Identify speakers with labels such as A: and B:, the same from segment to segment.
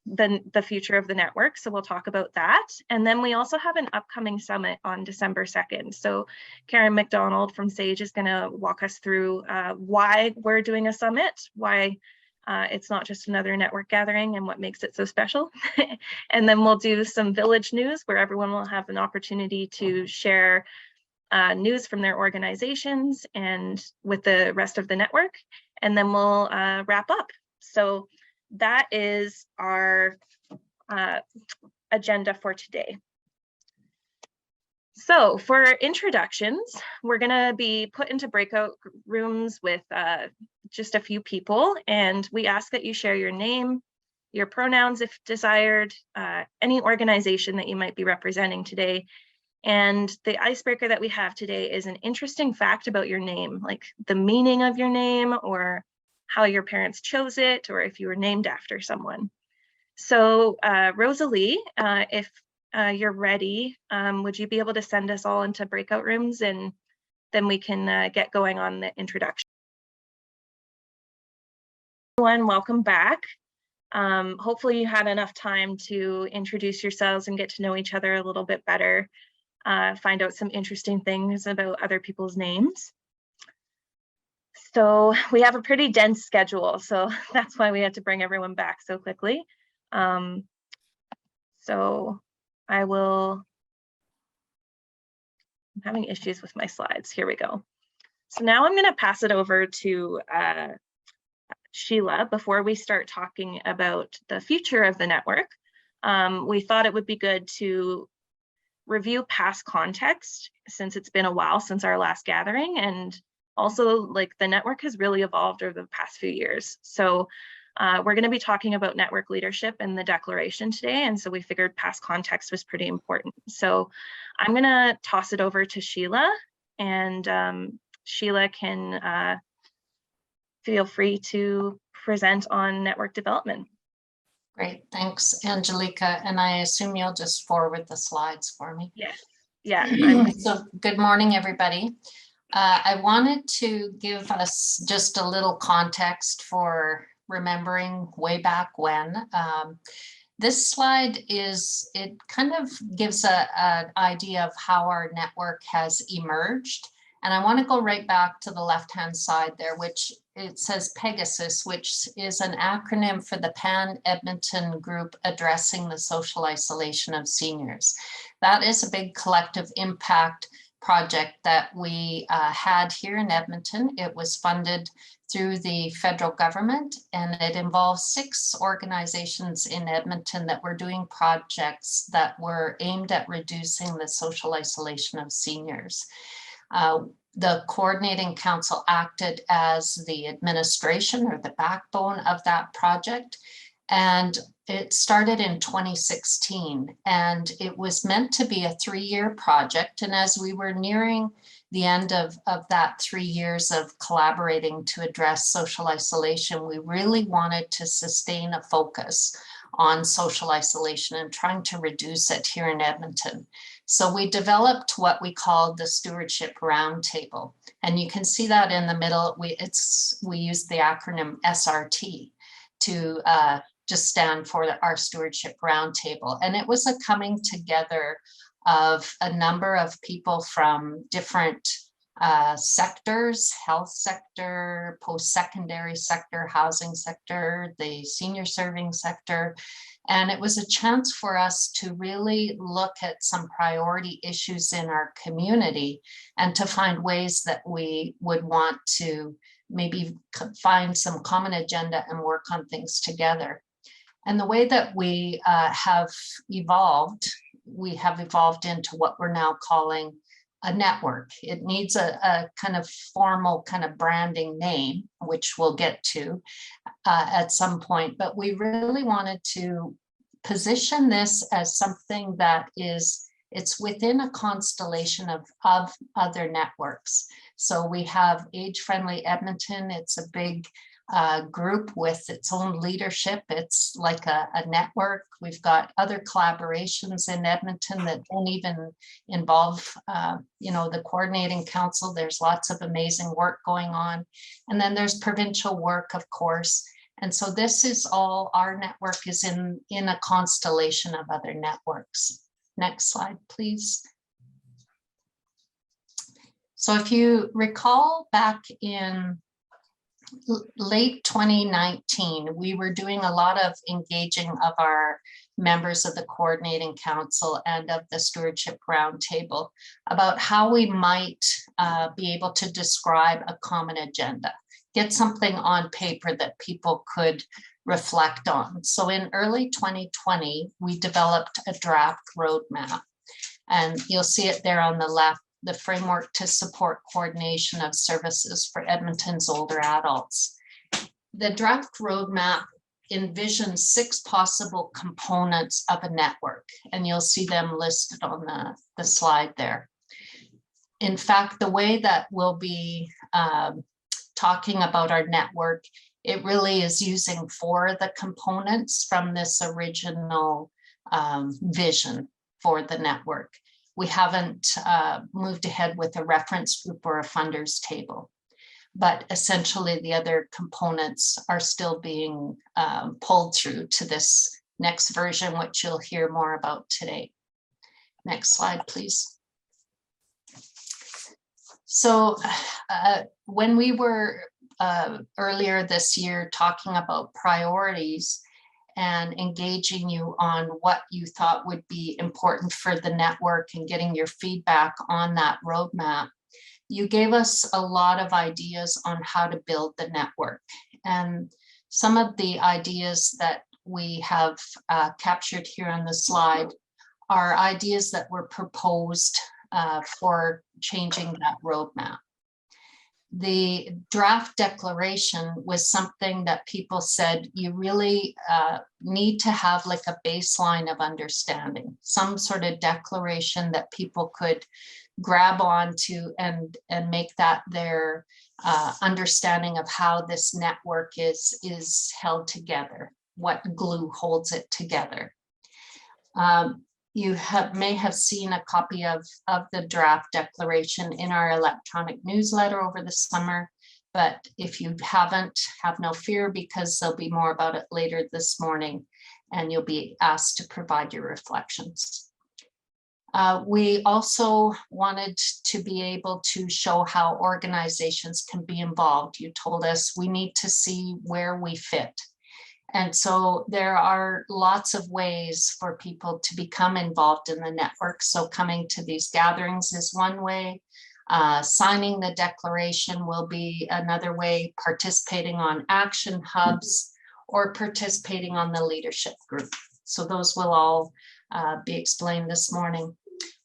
A: the future of the network. So we'll talk about that. And then we also have an upcoming summit on December 2nd. So Karen McDonald from SAGE is going to walk us through why we're doing a summit, why it's not just another network gathering and what makes it so special. And then we'll do some village news where everyone will have an opportunity to share news from their organizations and with the rest of the network. And then we'll wrap up. So that is our agenda for today. So for introductions, we're going to be put into breakout rooms with just a few people, and we ask that you share your name, your pronouns if desired, any organization that you might be representing today. And the icebreaker that we have today is an interesting fact about your name, like the meaning of your name or how your parents chose it, or if you were named after someone. So Rosalie, if you're ready, would you be able to send us all into breakout rooms, and then we can get going on the introduction. Everyone, welcome back. Hopefully you had enough time to introduce yourselves and get to know each other a little bit better, find out some interesting things about other people's names. So we have a pretty dense schedule, so that's why we had to bring everyone back so quickly. So I'm having issues with my slides. Here we go. So now I'm going to pass it over to Sheila before we start talking about the future of the network. We thought it would be good to review past context since it's been a while since our last gathering, and also like the network has really evolved over the past few years. So we're going to be talking about network leadership and the declaration today, and so we figured past context was pretty important. So I'm going to toss it over to Sheila, and Sheila can feel free to present on network development.
B: Great, thanks, Angelica. And I assume you'll just forward the slides for me.
A: Yes, yeah.
B: So good morning, everybody. I wanted to give us just a little context for remembering way back when. This slide it kind of gives an idea of how our network has emerged. And I want to go right back to the left-hand side there, which it says Pegasus, which is an acronym for the Pan-Edmonton Group Addressing the Social Isolation of Seniors. That is a big collective impact project that we had here in Edmonton. It was funded through the federal government, and it involves 6 organizations in Edmonton that were doing projects that were aimed at reducing the social isolation of seniors. The coordinating council acted as the administration or the backbone of that project. And it started in 2016, and it was meant to be a 3-year project. And as we were nearing the end of that 3 years of collaborating to address social isolation, we really wanted to sustain a focus on social isolation and trying to reduce it here in Edmonton. So we developed what we called the Stewardship Roundtable. And you can see that in the middle, we use the acronym SRT to just stand for our Stewardship Roundtable. And it was a coming together of a number of people from different sectors: health sector, post-secondary sector, housing sector, the senior serving sector. And it was a chance for us to really look at some priority issues in our community and to find ways that we would want to maybe find some common agenda and work on things together. And the way that we have evolved into what we're now calling a network. It needs a kind of formal kind of branding name, which we'll get to at some point, but we really wanted to position this as something that it's within a constellation of other networks. So we have Age Friendly Edmonton. It's a big group with its own leadership. It's like a network. We've got other collaborations in Edmonton that don't even involve, the coordinating council. There's lots of amazing work going on. And then there's provincial work, of course. And so this is all, our network is in a constellation of other networks. Next slide, please. So if you recall back in late 2019, we were doing a lot of engaging of our members of the Coordinating Council and of the Stewardship Roundtable about how we might be able to describe a common agenda, get something on paper that people could reflect on. So in early 2020, we developed a draft roadmap, and you'll see it there on the left, the framework to support coordination of services for Edmonton's older adults. The draft roadmap envisions 6 possible components of a network, and you'll see them listed on the slide there. In fact, the way that we'll be talking about our network, it really is using 4 of the components from this original vision for the network. We haven't moved ahead with a reference group or a funders table, but essentially the other components are still being pulled through to this next version, which you'll hear more about today. Next slide, please. So when we were earlier this year talking about priorities and engaging you on what you thought would be important for the network and getting your feedback on that roadmap, you gave us a lot of ideas on how to build the network. And some of the ideas that we have captured here on the slide are ideas that were proposed for changing that roadmap. The draft declaration was something that people said you really need to have like a baseline of understanding, some sort of declaration that people could grab onto and make that their understanding of how this network is held together, what glue holds it together. You may have seen a copy of the draft declaration in our electronic newsletter over the summer, but if you haven't, have no fear, because there'll be more about it later this morning, and you'll be asked to provide your reflections. We also wanted to be able to show how organizations can be involved. You told us we need to see where we fit. And so there are lots of ways for people to become involved in the network. So coming to these gatherings is one way. Signing the declaration will be another way, participating on action hubs, or participating on the leadership group. So those will all be explained this morning.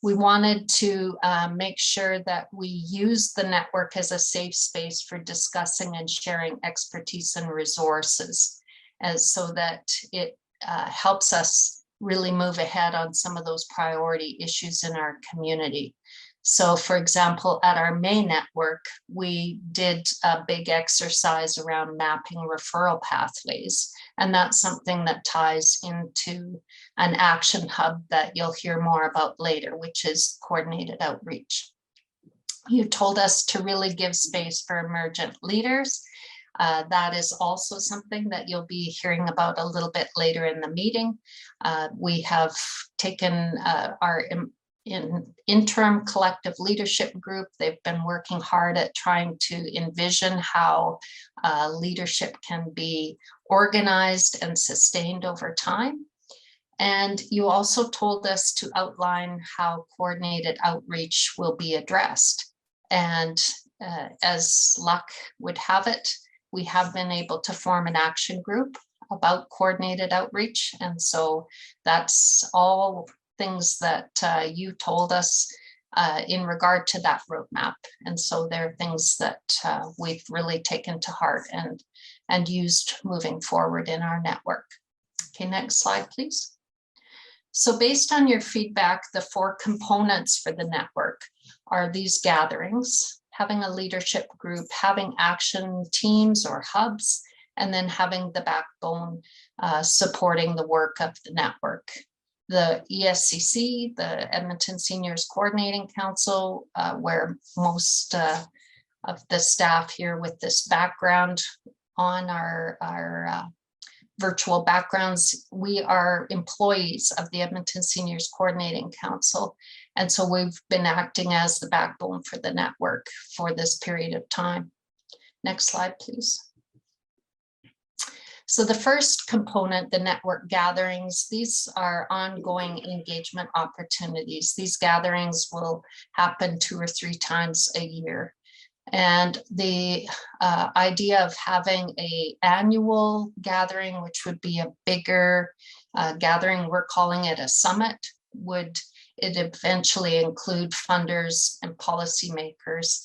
B: We wanted to make sure that we use the network as a safe space for discussing and sharing expertise and resources, as so that it helps us really move ahead on some of those priority issues in our community. So for example, at our May network, we did a big exercise around mapping referral pathways. And that's something that ties into an action hub that you'll hear more about later, which is coordinated outreach. You told us to really give space for emergent leaders. That is also something that you'll be hearing about a little bit later in the meeting. We have taken our interim collective leadership group. They've been working hard at trying to envision how leadership can be organized and sustained over time. And you also told us to outline how coordinated outreach will be addressed. And as luck would have it, we have been able to form an action group about coordinated outreach. And so that's all things that you told us in regard to that roadmap. And so they're things that we've really taken to heart and used moving forward in our network. Okay, next slide, please. So based on your feedback, the 4 components for the network are these gatherings, having a leadership group, having action teams or hubs, and then having the backbone supporting the work of the network. The ESCC, the Edmonton Seniors Coordinating Council, where most of the staff here with this background on our virtual backgrounds, we are employees of the Edmonton Seniors Coordinating Council. And so we've been acting as the backbone for the network for this period of time. Next slide, please. So the first component, the network gatherings, these are ongoing engagement opportunities. These gatherings will happen 2 or 3 times a year. And the idea of having an annual gathering, which would be a bigger gathering, we're calling it a summit, would it eventually include funders and policymakers.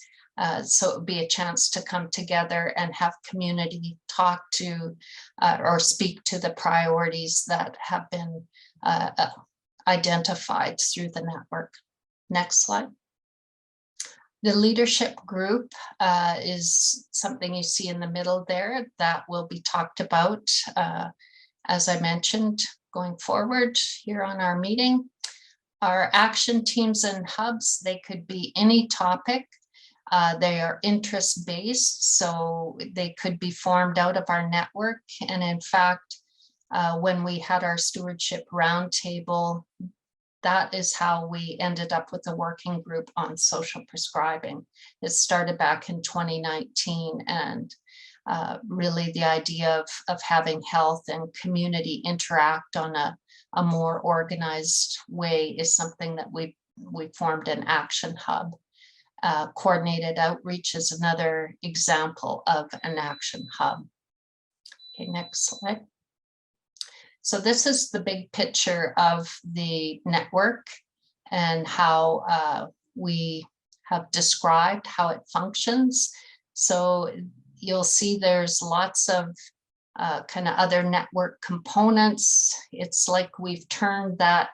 B: So it would be a chance to come together and have community talk to or speak to the priorities that have been identified through the network. Next slide. The leadership group is something you see in the middle there that will be talked about, as I mentioned, going forward here on our meeting. Our action teams and hubs, they could be any topic. They are interest-based, so they could be formed out of our network. And in fact, when we had our stewardship roundtable, that is how we ended up with a working group on social prescribing. It started back in 2019, and really the idea of having health and community interact on a more organized way is something that we formed an action hub. Coordinated outreach is another example of an action hub. Okay, next slide. So this is the big picture of the network and how we have described how it functions. So you'll see there's lots of kind of other network components. It's like we've turned that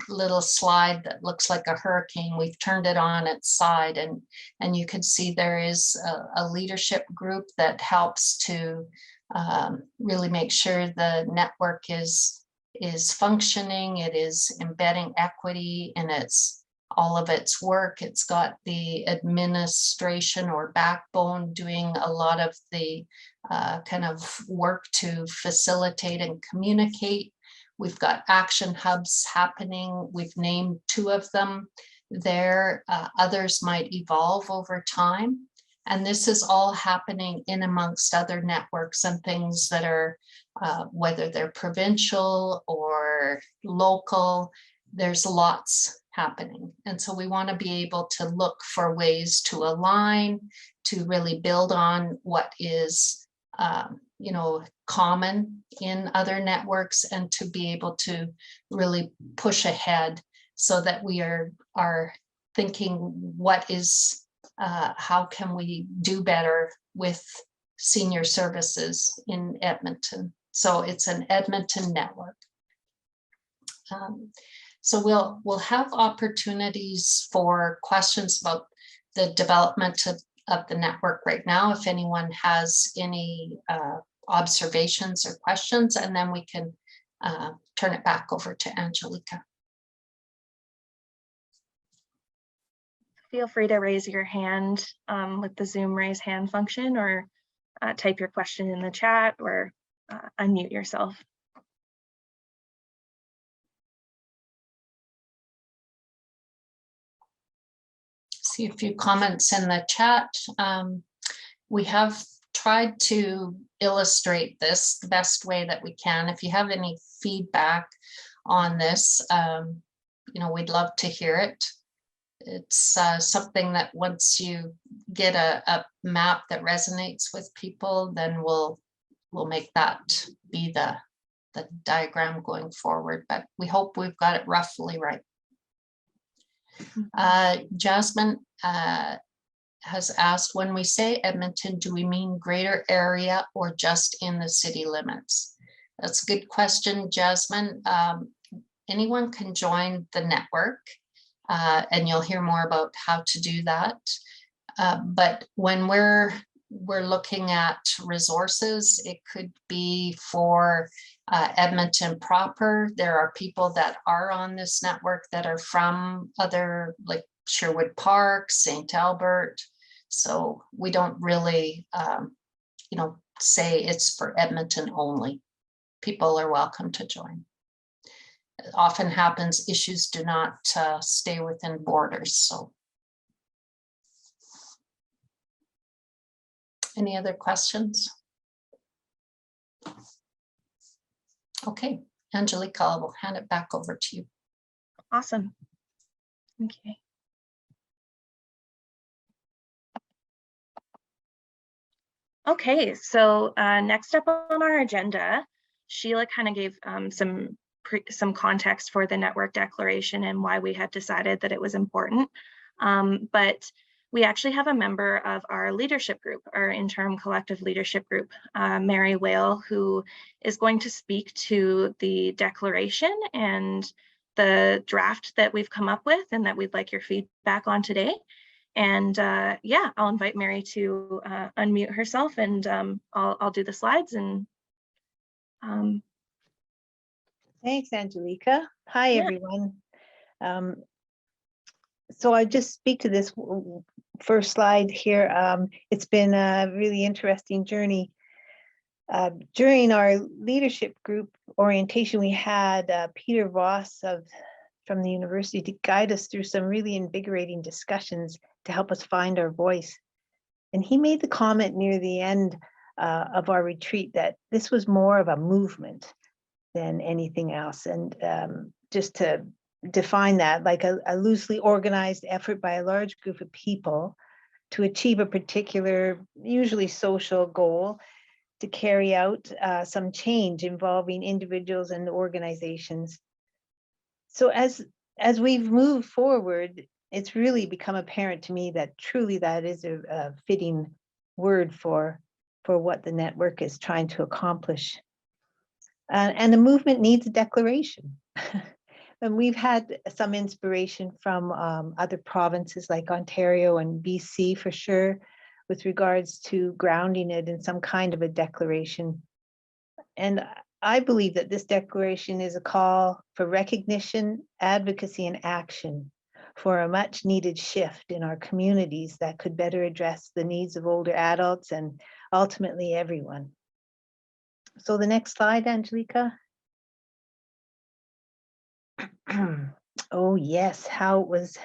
B: little slide that looks like a hurricane, we've turned it on its side, and you can see there is a leadership group that helps to really make sure the network is functioning. It is embedding equity in all of its work. It's got the administration or backbone doing a lot of the kind of work to facilitate and communicate. We've got action hubs happening. We've named 2 of them there. Others might evolve over time. And this is all happening in amongst other networks and things that are, whether they're provincial or local, there's lots happening. And so we want to be able to look for ways to align, to really build on what is common in other networks, and to be able to really push ahead so that we are thinking what is, how can we do better with senior services in Edmonton. So it's an Edmonton network. So we'll have opportunities for questions about the development of the network right now, if anyone has any observations or questions, and then we can turn it back over to Angelica.
A: Feel free to raise your hand with the Zoom raise hand function, or type your question in the chat, or unmute yourself.
B: See a few comments in the chat. We have tried to illustrate this the best way that we can. If you have any feedback on this, we'd love to hear it. It's something that once you get a map that resonates with people, then we'll make that be the diagram going forward. But we hope we've got it roughly right. Jasmine has asked, when we say Edmonton, do we mean greater area or just in the city limits? That's a good question, Jasmine. Anyone can join the network, and you'll hear more about how to do that. But when we're looking at resources, it could be for Edmonton proper. There are people that are on this network that are from other, like Sherwood Park, St. Albert. So we don't really say it's for Edmonton only. People are welcome to join. It often happens, issues do not stay within borders. So any other questions? Okay, Angelica, I will hand it back over to you.
A: Awesome. Okay. Okay, so next up on our agenda, Sheila kind of gave some context for the network declaration and why we had decided that it was important. But we actually have a member of our leadership group, our interim collective leadership group, Mary Whale, who is going to speak to the declaration and the draft that we've come up with and that we'd like your feedback on today. And yeah, I'll invite Mary to unmute herself, and I'll do the slides. And
C: thanks, Angelica. Hi,
A: yeah.
C: everyone. So I just speak to this first slide here. It's been a really interesting journey. During our leadership group orientation, we had Peter Voss from the university to guide us through some really invigorating discussions to help us find our voice. And he made the comment near the end of our retreat that this was more of a movement than anything else. And just to define that, like a loosely organized effort by a large group of people to achieve a particular, usually social goal, to carry out some change involving individuals and organizations. So as we've moved forward, it's really become apparent to me that truly that is a fitting word for what the network is trying to accomplish. And the movement needs a declaration. And we've had some inspiration from other provinces like Ontario and BC for sure, with regards to grounding it in some kind of a declaration. And I believe that this declaration is a call for recognition, advocacy, and action for a much needed shift in our communities that could better address the needs of older adults and ultimately everyone. So the next slide, Angelica. Oh yes, how it was.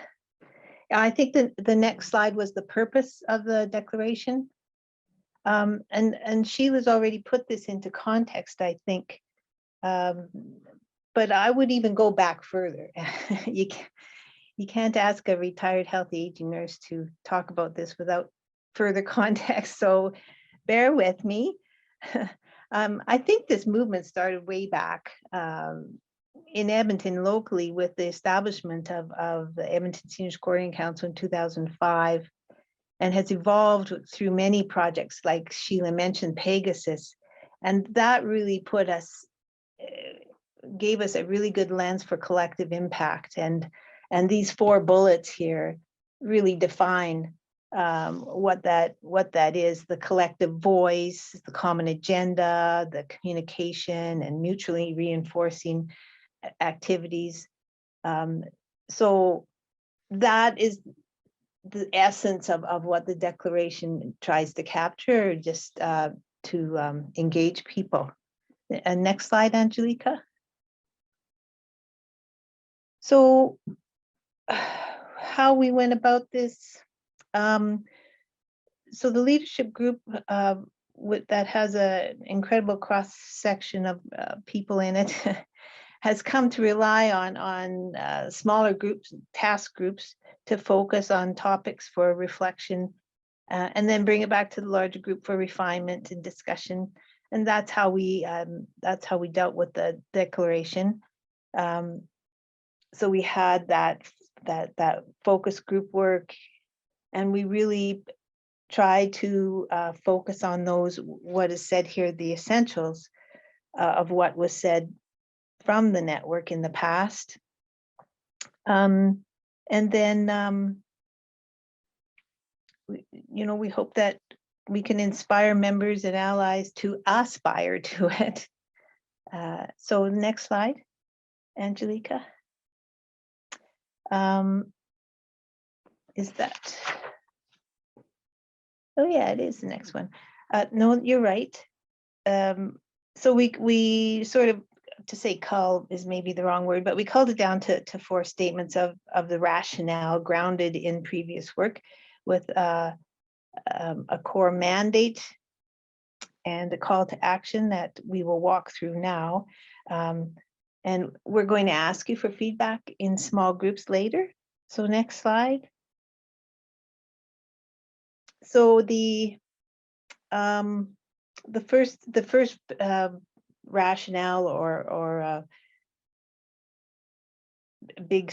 C: I think the next slide was the purpose of the declaration. And Sheila's already put this into context, I think. But I would even go back further. You can't ask a retired healthy aging nurse to talk about this without further context, so bear with me. I think this movement started way back in Edmonton locally with the establishment of the Edmonton Seniors Coordinating Council in 2005, and has evolved through many projects like Sheila mentioned, Pegasus, and that really put us, gave us a really good lens for collective impact. And these 4 bullets here really define what that is: the collective voice, the common agenda, the communication, and mutually reinforcing activities. So that is the essence of what the declaration tries to capture, just to engage people. And next slide, Angelica. So how we went about this. So the leadership group that has an incredible cross section of people in it has come to rely on smaller groups, task groups, to focus on topics for reflection, and then bring it back to the larger group for refinement and discussion. And that's how we dealt with the declaration. So we had that focus group work, and we really tried to focus on those, what is said here, the essentials of what was said from the network in the past. And then, we hope that we can inspire members and allies to aspire to it. So next slide, Angelica. Is that? Oh yeah, it is the next one. No, you're right. So we sort of, to say cull is maybe the wrong word, but we culled it down to 4 statements of the rationale grounded in previous work with a core mandate and a call to action that we will walk through now. And we're going to ask you for feedback in small groups later. So next slide. So the first rationale or big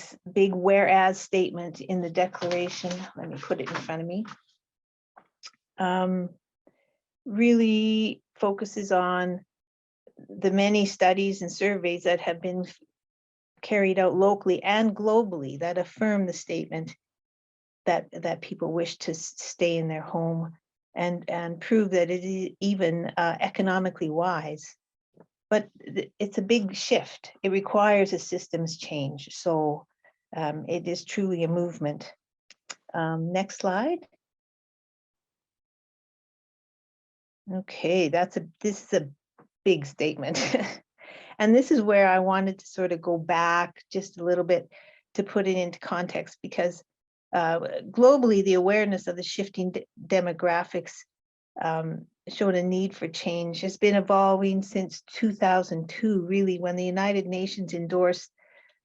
C: whereas statement in the declaration, let me put it in front of me, really focuses on the many studies and surveys that have been carried out locally and globally that affirm the statement that people wish to stay in their home and prove that it is even economically wise. But it's a big shift. It requires a systems change. So it is truly a movement. Next slide. Okay, this is a big statement. And this is where I wanted to sort of go back just a little bit to put it into context, because globally, the awareness of the shifting demographics showed a need for change has been evolving since 2002, really, when the United Nations endorsed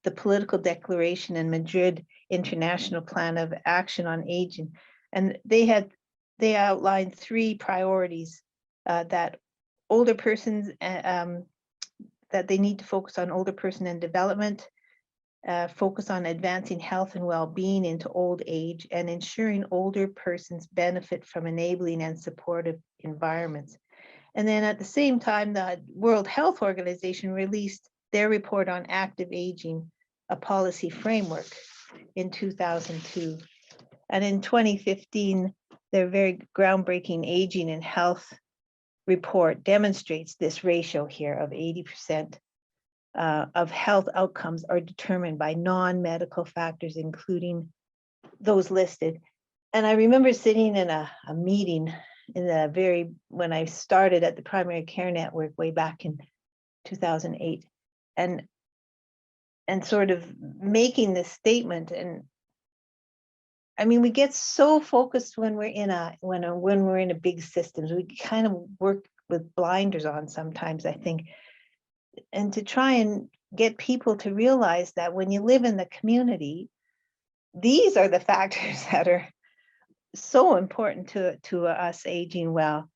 C: the political declaration and Madrid International Plan of Action on Aging. And they outlined 3 priorities that older persons, that they need to focus on older person and development, focus on advancing health and well-being into old age, and ensuring older persons benefit from enabling and supportive environments. And then at the same time, the World Health Organization released their report on active aging, a policy framework, in 2002. And in 2015, their very groundbreaking Aging and Health report demonstrates this ratio here of 80% of health outcomes are determined by non-medical factors, including those listed. And I remember sitting in a meeting when I started at the Primary Care Network way back in 2008, and sort of making this statement. And I mean, we get so focused when we're in a big systems, we kind of work with blinders on sometimes, I think. And to try and get people to realize that when you live in the community, these are the factors that are so important to us aging well.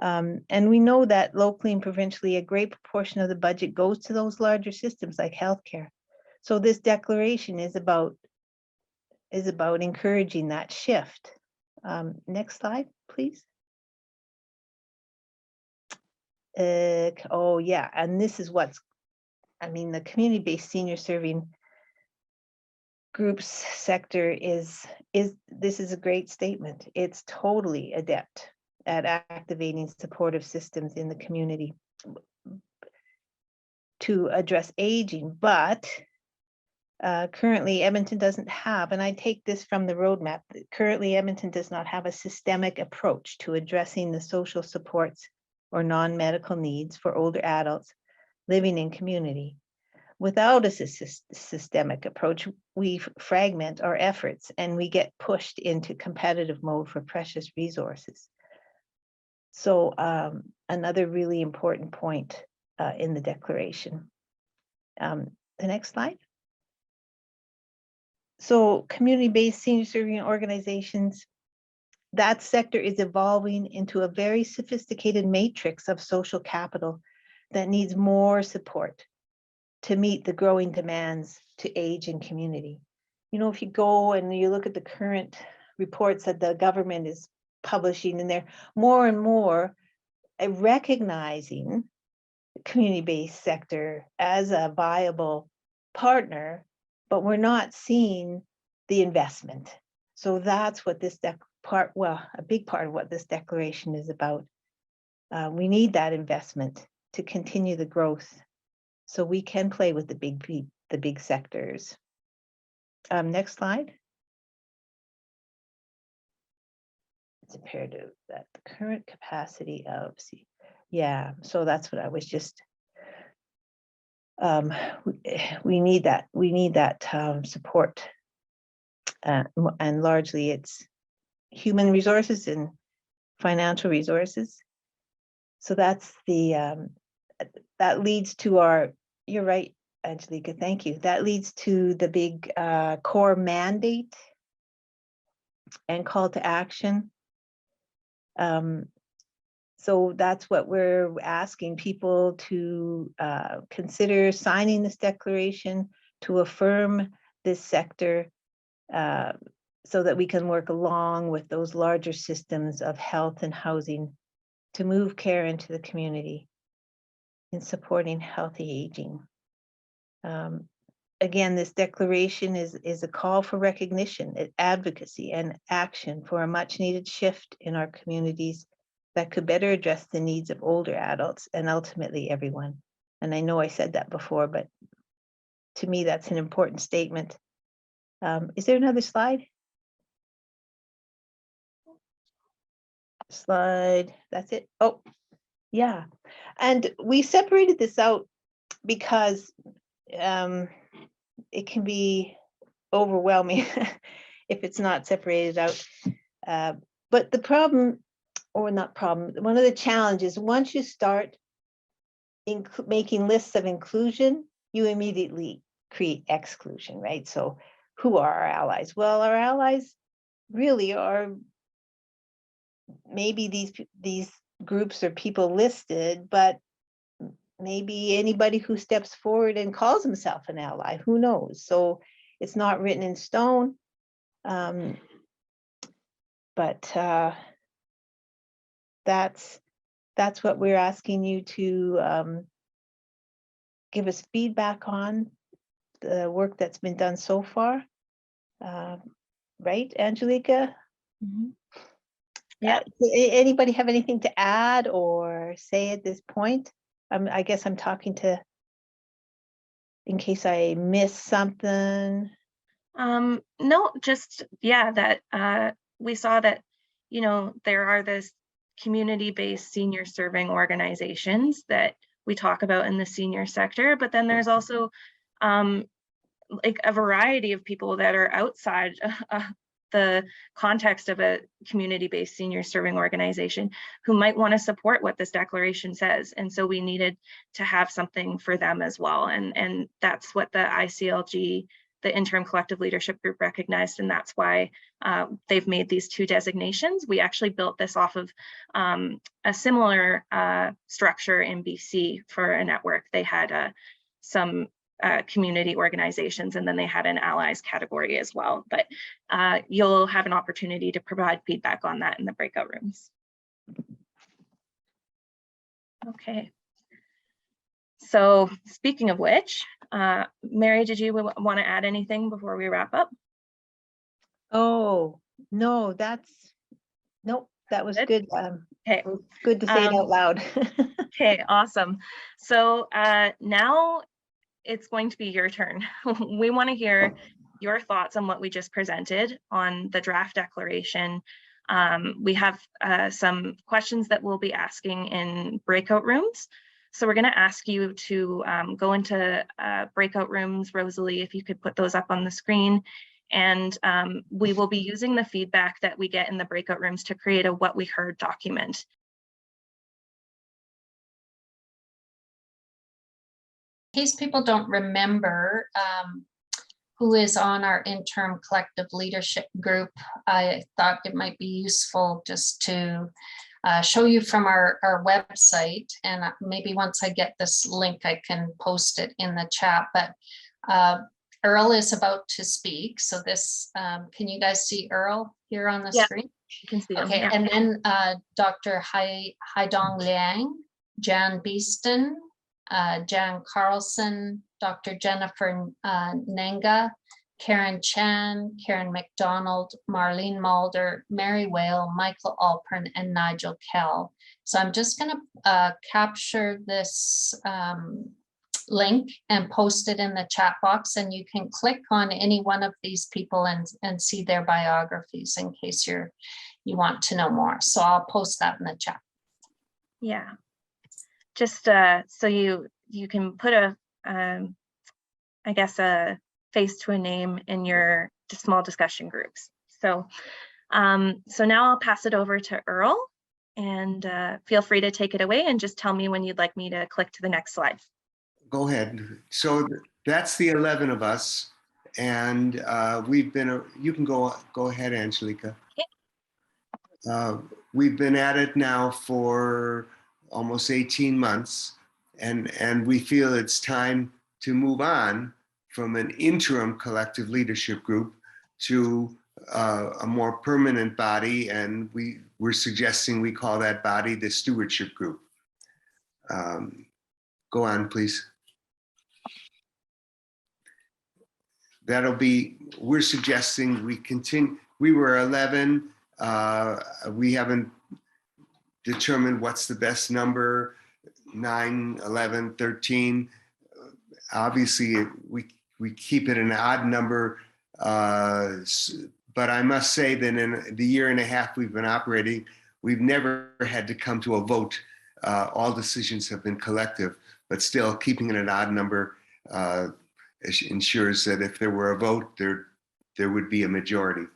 C: And we know that locally and provincially, a great proportion of the budget goes to those larger systems like healthcare. So this declaration is about encouraging that shift. Next slide, please. Oh yeah, and this is the community-based senior serving groups sector is a great statement. It's totally adept at activating supportive systems in the community to address aging, but currently Edmonton doesn't have, and I take this from the roadmap, currently Edmonton does not have a systemic approach to addressing the social supports or non-medical needs for older adults living in community. Without a systemic approach, we fragment our efforts and we get pushed into competitive mode for precious resources. So another really important point in the declaration. The next slide. So community-based senior serving organizations, that sector is evolving into a very sophisticated matrix of social capital that needs more support to meet the growing demands to age in community. You know, if you go and you look at the current reports that the government is publishing, and they're more and more recognizing the community-based sector as a viable partner, but we're not seeing the investment. So that's what this a big part of what this declaration is about. We need that investment to continue the growth so we can play with the big sectors. Next slide. it's imperative that the current capacity of, yeah, so that's what I was just, we need that support. And largely it's human resources and financial resources. So that's the, that leads to our, you're right, Angelica, thank you. That leads to the big core mandate and call to action. So that's what we're asking people to consider signing this declaration to affirm this sector so that we can work along with those larger systems of health and housing to move care into the community in supporting healthy aging. Again, this declaration is a call for recognition, advocacy, and action for a much needed shift in our communities that could better address the needs of older adults and ultimately everyone. And I know I said that before, but to me, that's an important statement. Is there another slide? Slide, that's it. Oh, yeah. And we separated this out because it can be overwhelming if it's not separated out. But the problem, or not problem, one of the challenges, once you start making lists of inclusion, you immediately create exclusion, right? So who are our allies? Well, our allies really are maybe these groups or people listed, but maybe anybody who steps forward and calls himself an ally, who knows? So it's not written in stone. But that's what we're asking you to give us feedback on the work that's been done so far. Right, Angelica?
A: Mm-hmm. Yeah.
C: Anybody have anything to add or say at this point? I guess I'm talking to, in case I missed something.
A: No, just, yeah, that we saw that, you know, there are this community-based senior serving organizations that we talk about in the senior sector, but then there's also like a variety of people that are outside the context of a community-based senior serving organization who might want to support what this declaration says. And so we needed to have something for them as well. And that's what the ICLG, the Interim Collective Leadership Group, recognized, and that's why they've made these two designations. We actually built this off of a similar structure in BC for a network. They had some community organizations, and then they had an allies category as well. But you'll have an opportunity to provide feedback on that in the breakout rooms. Okay. So speaking of which, Mary, did you want to add anything before we wrap up?
C: Oh, no, nope, that was good.
A: Okay.
C: Good to say it out loud.
A: Okay, awesome. So now it's going to be your turn. We want to hear your thoughts on what we just presented on the draft declaration. We have some questions that we'll be asking in breakout rooms. So we're going to ask you to go into breakout rooms. Rosalie, if you could put those up on the screen. And we will be using the feedback that we get in the breakout rooms to create a what we heard document.
B: In case people don't remember who is on our interim collective leadership group, I thought it might be useful just to show you from our website, and maybe once I get this link, I can post it in the chat. But Earl is about to speak. So this, can you guys see Earl here on the screen?
A: You can see him.
B: Okay,
A: Yeah.
B: and then Dr. Haidong Liang, Jan Beeston, Jan Carlson, Dr. Jennifer Nenga, Karen Chan, Karen McDonald, Marlene Mulder, Mary Whale, Michael Alpern, and Nigel Kell. So I'm just going to capture this link and post it in the chat box, and you can click on any one of these people and see their biographies in case you're you want to know more. So I'll post that in the chat.
A: Yeah, just so you can put a I guess a face to a name in your small discussion groups. So so now I'll pass it over to Earl, and feel free to take it away and just tell me when you'd like me to click to the next slide.
D: Go ahead. So that's the 11 of us, and we've been. You can go ahead, Angelica. We've been at it now for almost 18 months, and we feel it's time to move on from an interim collective leadership group to a more permanent body, and we're suggesting we call that body the stewardship group. Go on, please. We're suggesting we continue. We were 11. We haven't determined what's the best number, 9, 11, 13. Obviously, we keep it an odd number, but I must say that in the year and a half we've been operating, we've never had to come to a vote. All decisions have been collective, but still keeping it an odd number ensures that if there were a vote, there would be a majority.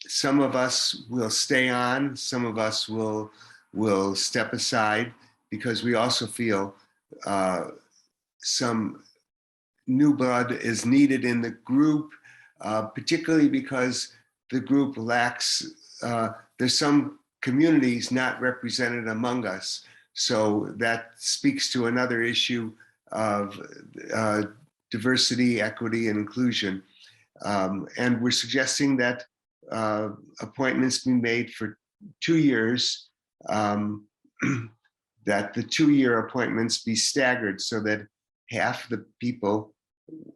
D: Some of us will stay on, some of us will step aside, because we also feel some new blood is needed in the group, particularly because the group lacks, there's some communities not represented among us. So that speaks to another issue of diversity, equity, and inclusion. And we're suggesting that appointments be made for 2 years, that the 2-year appointments be staggered so that half the people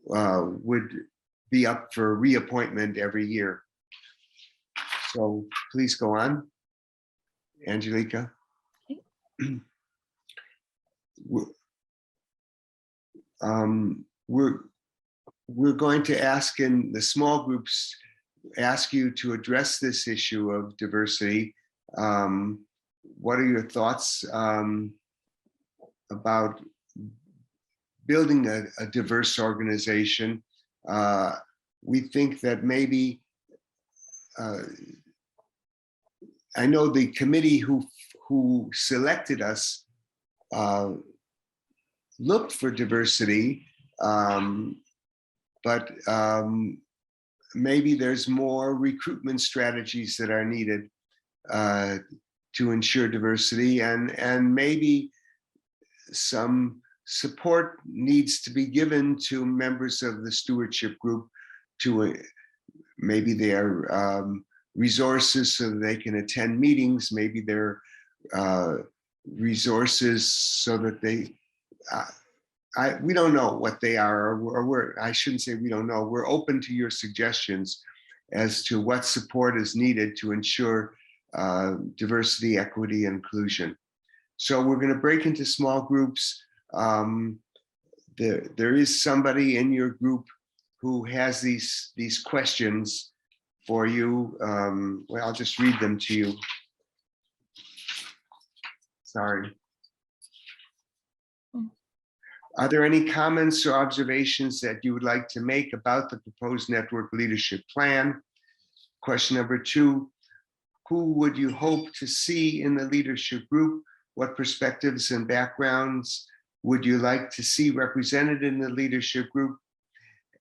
D: would be up for reappointment every year. So please go on, Angelica. We're going to ask in the small groups, ask you to address this issue of diversity. What are your thoughts about building a diverse organization? We think that maybe, I know the committee who selected us looked for diversity, but maybe there's more recruitment strategies that are needed to ensure diversity, and maybe some support needs to be given to members of the stewardship group, to maybe their resources so that they can attend meetings, maybe their resources so that they, we don't know what they are, or I shouldn't say we don't know, we're open to your suggestions as to what support is needed to ensure diversity, equity, and inclusion. So we're going to break into small groups. There is somebody in your group who has these questions for you. Well, I'll just read them to you. Sorry. Are there any comments or observations that you would like to make about the proposed network leadership plan? Question number 2, who would you hope to see in the leadership group? What perspectives and backgrounds would you like to see represented in the leadership group?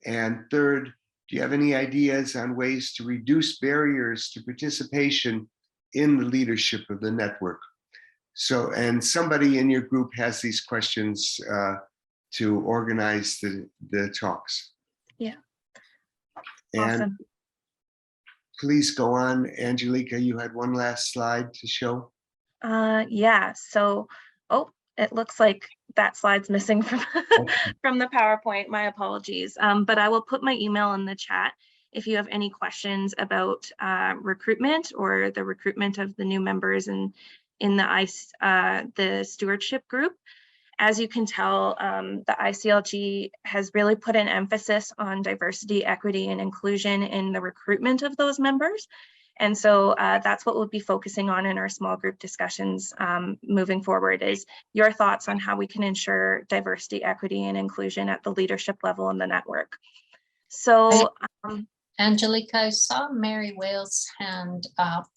D: And third, do you have any ideas on ways to reduce barriers to participation in the leadership of the network? So, and somebody in your group has these questions to organize the talks.
A: Yeah.
D: And
A: awesome.
D: Please go on, Angelica. You had one last slide to show.
A: Yeah, so, oh, it looks like that slide's missing from, from the PowerPoint. My apologies. But I will put my email in the chat if you have any questions about recruitment or the recruitment of the new members in the stewardship group. As you can tell, the ICLG has really put an emphasis on diversity, equity, and inclusion in the recruitment of those members. And so that's what we'll be focusing on in our small group discussions moving forward, is your thoughts on how we can ensure diversity, equity, and inclusion at the leadership level in the network. So
B: Angelica, I saw Mary Wales' hand up.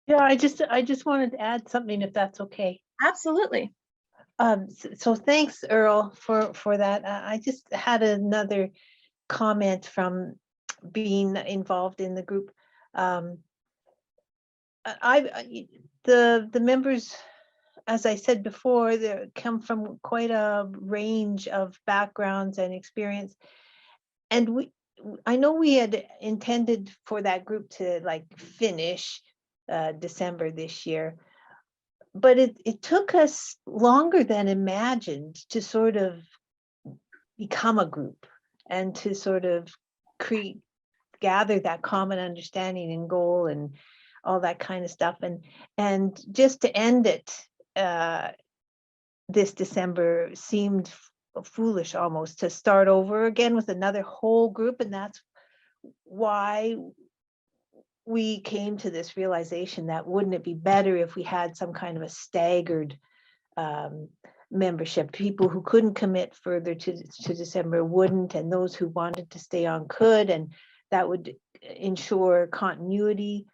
C: Yeah, I just wanted to add something, if that's okay.
A: absolutely.
C: So thanks, Earl, for that. I just had another comment from being involved in the group. The members, as I said before, they come from quite a range of backgrounds and experience, and I know we had intended for that group to like finish December this year, but it took us longer than imagined to sort of become a group and to sort of gather that common understanding and goal and all that kind of stuff, and just to end it this December seemed foolish almost, to start over again with another whole group. And that's why we came to this realization that wouldn't it be better if we had some kind of a staggered membership. People who couldn't commit further to December wouldn't, and those who wanted to stay on could, and that would ensure continuity,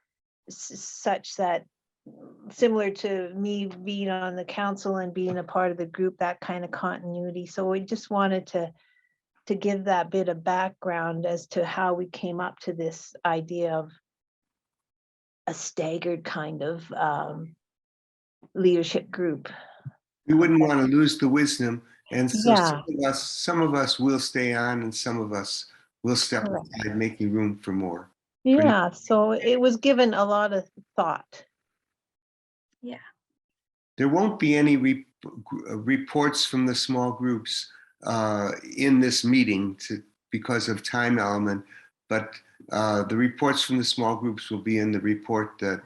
C: such that, similar to me being on the council and being a part of the group, that kind of continuity. So we just wanted to give that bit of background as to how we came up to this idea of a staggered kind of leadership group.
D: We wouldn't want to lose the wisdom, and so
C: Yeah.
D: some of us will stay on, and some of us will step
C: Correct.
D: aside, making room for more.
C: Yeah, so it was given a lot of thought.
A: Yeah.
D: There won't be any reports from the small groups in this meeting because of time element, but the reports from the small groups will be in the report that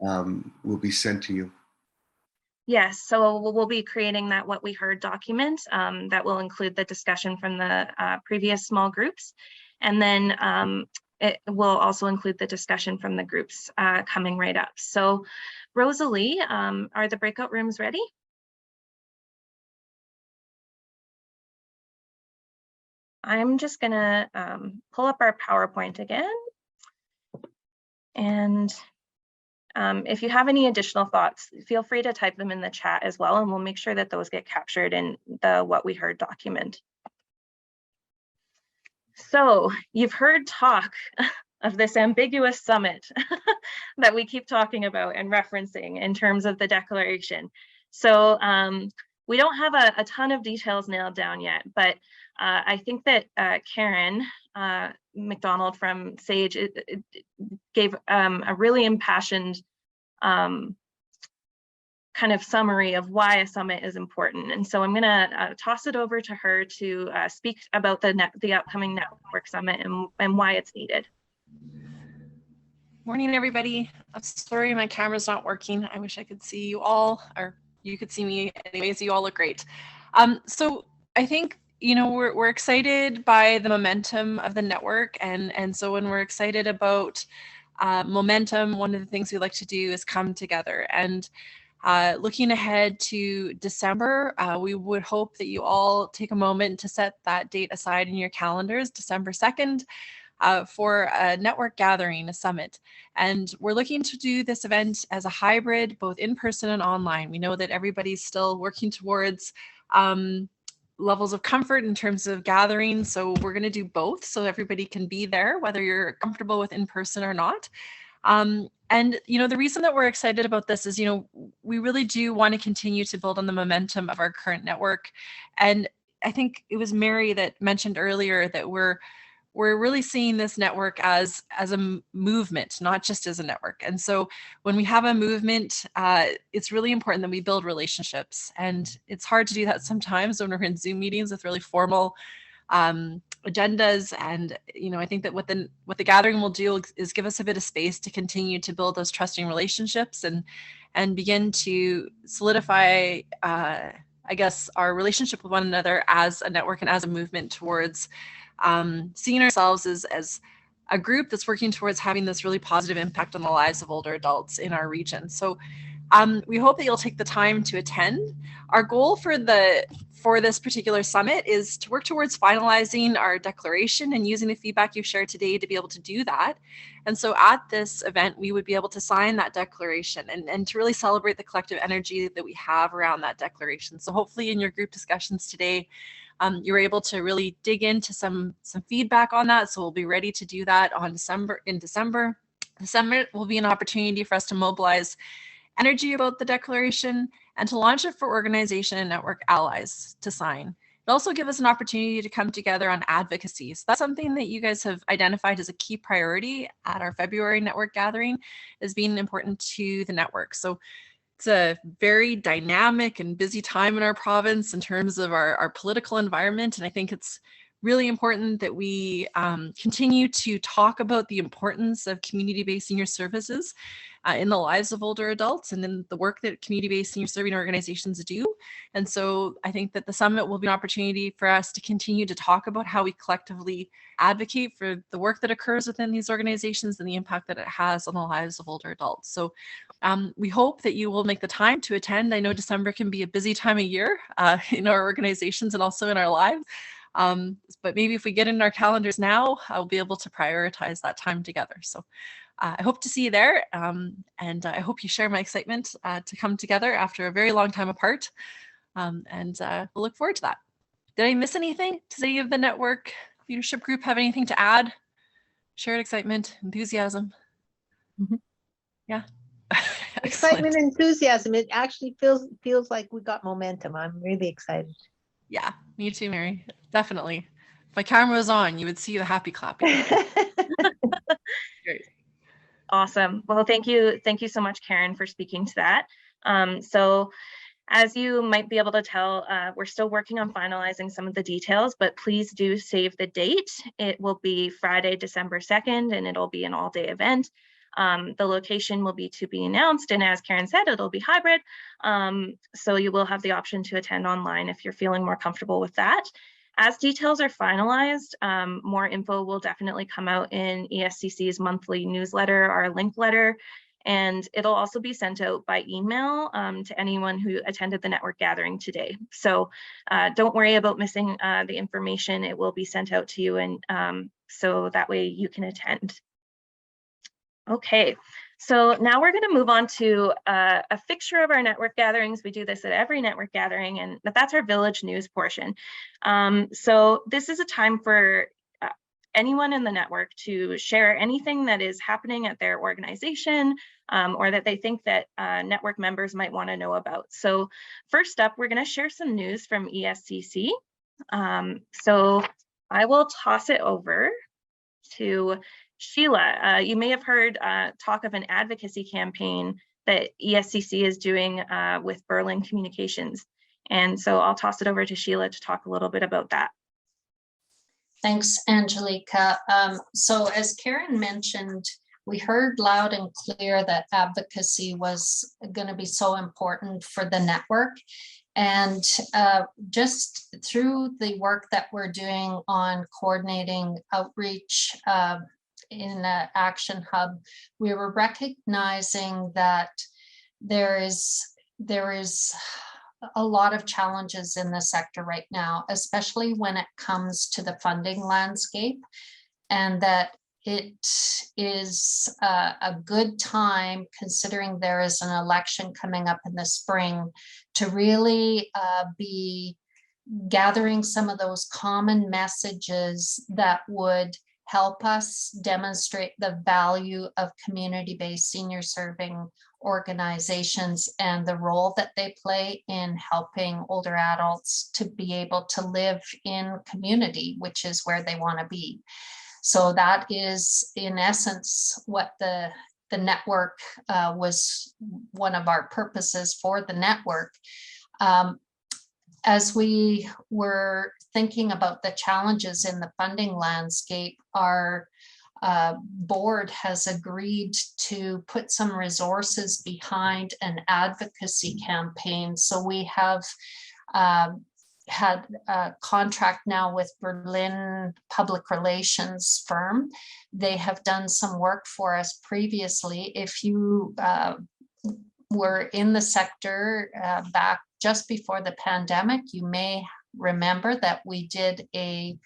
D: will be sent to you.
A: Yes, so we'll be creating that what we heard document that will include the discussion from the previous small groups. And then it will also include the discussion from the groups coming right up. So Rosalie, are the breakout rooms ready? I'm just gonna pull up our PowerPoint again. And if you have any additional thoughts, feel free to type them in the chat as well, and we'll make sure that those get captured in the what we heard document. So you've heard talk of this ambiguous summit that we keep talking about and referencing in terms of the declaration. So we don't have a ton of details nailed down yet, but I think that Karen McDonald from SAGE gave a really impassioned kind of summary of why a summit is important. And so I'm gonna toss it over to her to speak about the upcoming Network Summit and why it's needed.
E: Morning, everybody. I'm sorry my camera's not working. I wish I could see you all, or you could see me anyways. You all look great. So I think, you know, we're excited by the momentum of the network, and so when we're excited about momentum, one of the things we like to do is come together. And looking ahead to December, we would hope that you all take a moment to set that date aside in your calendars, December 2nd. For a network gathering, a summit. And we're looking to do this event as a hybrid, both in person and online. We know that everybody's still working towards levels of comfort in terms of gathering. So we're going to do both so everybody can be there, whether you're comfortable with in person or not. And, you know, the reason that we're excited about this is, you know, we really do want to continue to build on the momentum of our current network. And I think it was Mary that mentioned earlier that we're really seeing this network as a movement, not just as a network. And so when we have a movement, it's really important that we build relationships. And it's hard to do that sometimes when we're in Zoom meetings with really formal agendas. And, you know, I think that what the gathering will do is give us a bit of space to continue to build those trusting relationships and begin to solidify, I guess, our relationship with one another as a network and as a movement towards seeing ourselves as a group that's working towards having this really positive impact on the lives of older adults in our region. So we hope that you'll take the time to attend. Our goal for this particular summit is to work towards finalizing our declaration and using the feedback you've shared today to be able to do that. And so at this event, we would be able to sign that declaration and to really celebrate the collective energy that we have around that declaration. So hopefully in your group discussions today, you're able to really dig into some feedback on that. So we'll be ready to do that in December. The summit will be an opportunity for us to mobilize energy about the declaration and to launch it for organization and network allies to sign. It also gives us an opportunity to come together on advocacy. So that's something that you guys have identified as a key priority at our February network gathering, as being important to the network. So it's a very dynamic and busy time in our province in terms of our political environment. And I think it's really important that we continue to talk about the importance of community-based senior services in the lives of older adults and in the work that community-based senior serving organizations do. And so I think that the summit will be an opportunity for us to continue to talk about how we collectively advocate for the work that occurs within these organizations and the impact that it has on the lives of older adults. So we hope that you will make the time to attend. I know December can be a busy time of year in our organizations and also in our lives. But maybe if we get in our calendars now, I'll be able to prioritize that time together. So I hope to see you there. And I hope you share my excitement to come together after a very long time apart. And we'll look forward to that. Did I miss anything? Does any of the network leadership group have anything to add? Shared excitement, enthusiasm?
C: Mhm.
E: Yeah.
C: Excitement, enthusiasm. It actually feels like we got momentum. I'm really excited.
E: Yeah, me too, Mary. Definitely. If my camera was on, you would see the happy clapping. Great.
A: Awesome. Well, thank you so much, Karen, for speaking to that. So as you might be able to tell, we're still working on finalizing some of the details, but please do save the date. It will be Friday, December 2nd, and it'll be an all-day event. The location will be to be announced, and as Karen said, it'll be hybrid. So you will have the option to attend online if you're feeling more comfortable with that. As details are finalized, more info will definitely come out in ESCC's monthly newsletter, our link letter, and it'll also be sent out by email to anyone who attended the network gathering today. So don't worry about missing the information. It will be sent out to you, and so that way you can attend. Okay, so now we're going to move on to a fixture of our network gatherings. We do this at every network gathering, and that's our village news portion. So this is a time for anyone in the network to share anything that is happening at their organization or that they think that network members might want to know about. So first up, we're going to share some news from ESCC. So I will toss it over to Sheila. You may have heard talk of an advocacy campaign that ESCC is doing with Berlin Communications. And so I'll toss it over to Sheila to talk a little bit about that.
B: Thanks, Angelica. So as Karen mentioned, we heard loud and clear that advocacy was going to be so important for the network. And just through the work that we're doing on coordinating outreach in Action Hub, we were recognizing that there is a lot of challenges in the sector right now, especially when it comes to the funding landscape, and that it is a good time, considering there is an election coming up in the spring, to really be gathering some of those common messages that would help us demonstrate the value of community-based senior serving organizations and the role that they play in helping older adults to be able to live in community, which is where they want to be. So that is, in essence, what the network was one of our purposes for the network. As we were thinking about the challenges in the funding landscape, our board has agreed to put some resources behind an advocacy campaign. So we have had a contract now with Berlin public relations firm. They have done some work for us previously. If you were in the sector back just before the pandemic, you may remember that we did a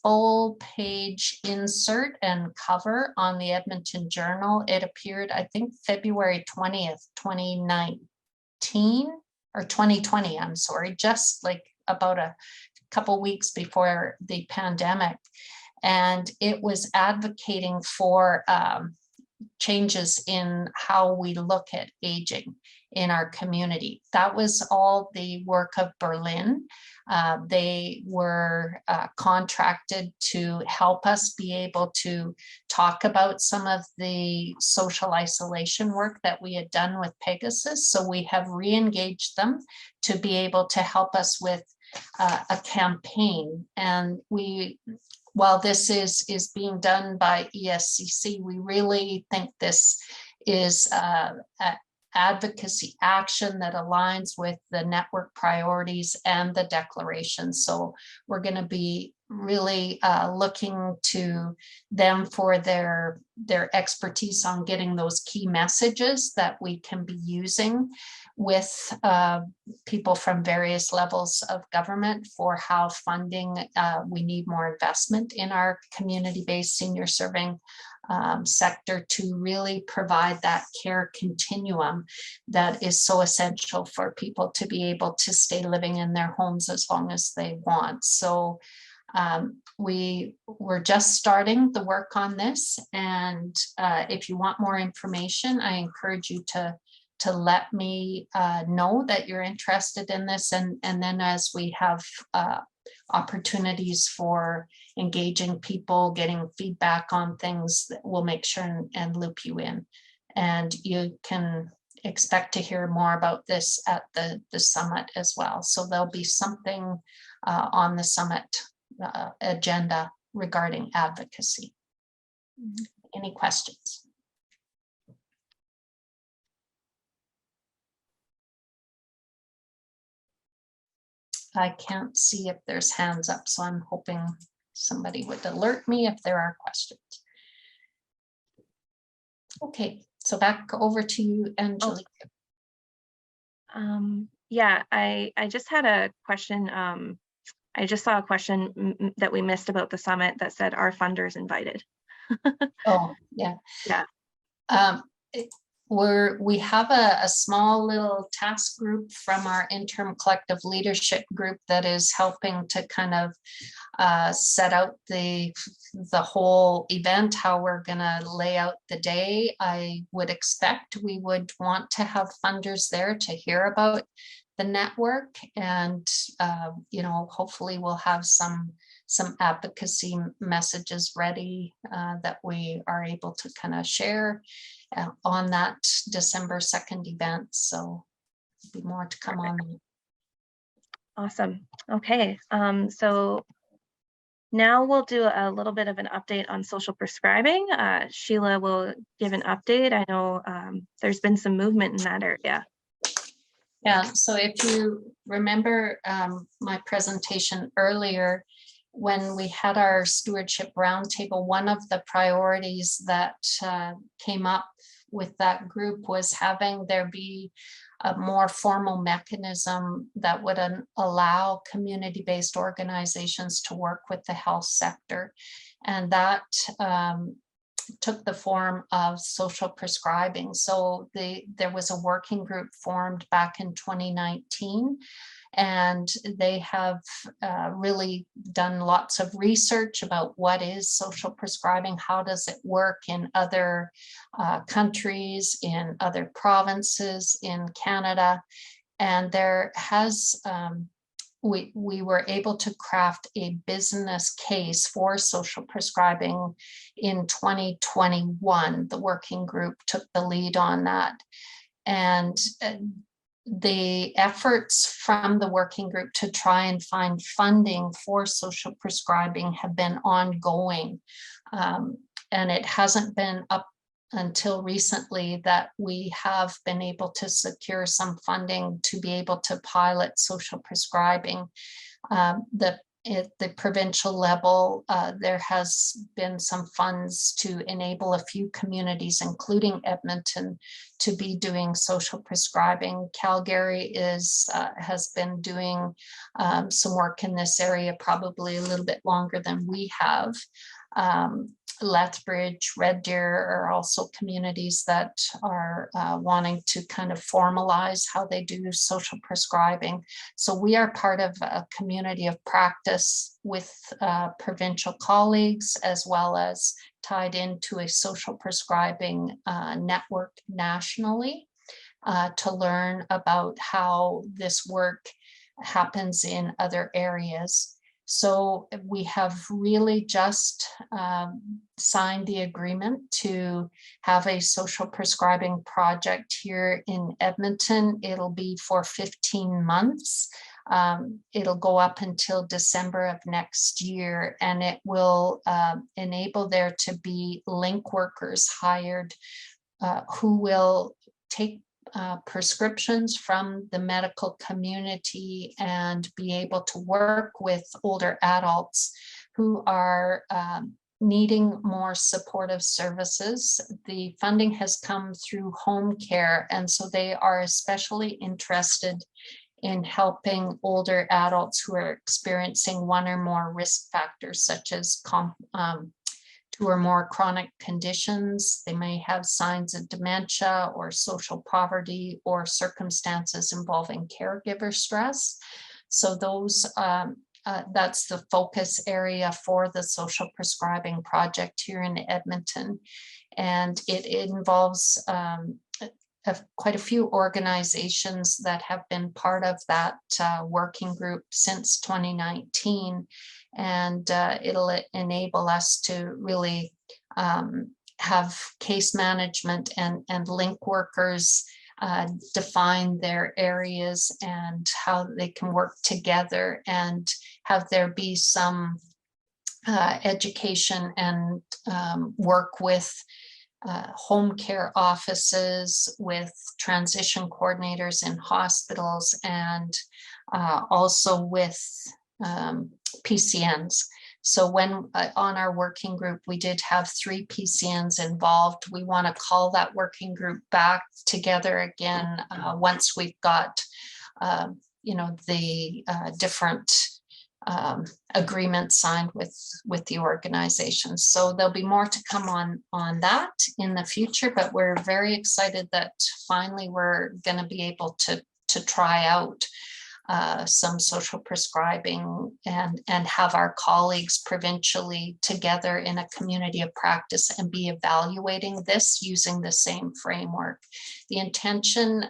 B: full page insert and cover on the Edmonton Journal. It appeared, I think, February 20th, 2019 or 2020, I'm sorry, just like about a couple weeks before the pandemic. And it was advocating for changes in how we look at aging in our community. That was all the work of Berlin. They were contracted to help us be able to talk about some of the social isolation work that we had done with Pegasus. So we have re-engaged them to be able to help us with a campaign. And while this is being done by ESCC, we really think this is advocacy action that aligns with the network priorities and the declaration. So we're going to be really looking to them for their expertise on getting those key messages that we can be using with people from various levels of government for how funding, we need more investment in our community-based senior serving sector to really provide that care continuum that is so essential for people to be able to stay living in their homes as long as they want. So we were just starting the work on this, and if you want more information, I encourage you to let me know that you're interested in this, and then as we have opportunities for engaging people, getting feedback on things, we'll make sure and loop you in. And you can expect to hear more about this at the summit as well. So there'll be something on the summit agenda regarding advocacy. Any questions? I can't see if there's hands up, so I'm hoping somebody would alert me if there are questions. Okay, so back over to you, Angelique.
A: Yeah, I just had a question. I just saw a question that we missed about the summit that said, are funders invited?
B: Oh, yeah.
A: Yeah.
B: We have a small little task group from our interim collective leadership group that is helping to kind of set out the whole event, how we're going to lay out the day. I would expect we would want to have funders there to hear about the network, and you know, hopefully we'll have some advocacy messages ready that we are able to kind of share on that December 2nd event. So there'll be more to come on that.
A: Awesome. Okay, so now we'll do a little bit of an update on social prescribing. Sheila will give an update. I know there's been some movement in that area.
B: Yeah, so if you remember my presentation earlier, when we had our stewardship roundtable, one of the priorities that came up with that group was having there be a more formal mechanism that would allow community-based organizations to work with the health sector. And that took the form of social prescribing. So there was a working group formed back in 2019, and they have really done lots of research about what is social prescribing, how does it work in other countries, in other provinces, in Canada. And there has we were able to craft a business case for social prescribing in 2021. The working group took the lead on that. And the efforts from the working group to try and find funding for social prescribing have been ongoing. And it hasn't been up until recently that we have been able to secure some funding to be able to pilot social prescribing. At the provincial level, there has been some funds to enable a few communities, including Edmonton, to be doing social prescribing. Calgary has been doing some work in this area probably a little bit longer than we have. Lethbridge, Red Deer are also communities that are wanting to kind of formalize how they do social prescribing. So we are part of a community of practice with provincial colleagues, as well as tied into a social prescribing network nationally to learn about how this work happens in other areas. So we have really just signed the agreement to have a social prescribing project here in Edmonton. It'll be for 15 months. It'll go up until December of next year, and it will enable there to be link workers hired who will take prescriptions from the medical community and be able to work with older adults who are needing more supportive services. The funding has come through home care, and so they are especially interested in helping older adults who are experiencing one or more risk factors, such as 2 or more chronic conditions. They may have signs of dementia or social poverty or circumstances involving caregiver stress. So those, that's the focus area for the social prescribing project here in Edmonton. And it involves quite a few organizations that have been part of that working group since 2019. And it'll enable us to really have case management and link workers define their areas and how they can work together, and have there be some education and work with home care offices, with transition coordinators in hospitals, and also with PCNs. So when on our working group, we did have 3 PCNs involved. We want to call that working group back together again once we've got, the different agreements signed with the organizations. So there'll be more to come on that in the future, but we're very excited that finally we're going to be able to try out some social prescribing and have our colleagues provincially together in a community of practice and be evaluating this using the same framework. The intention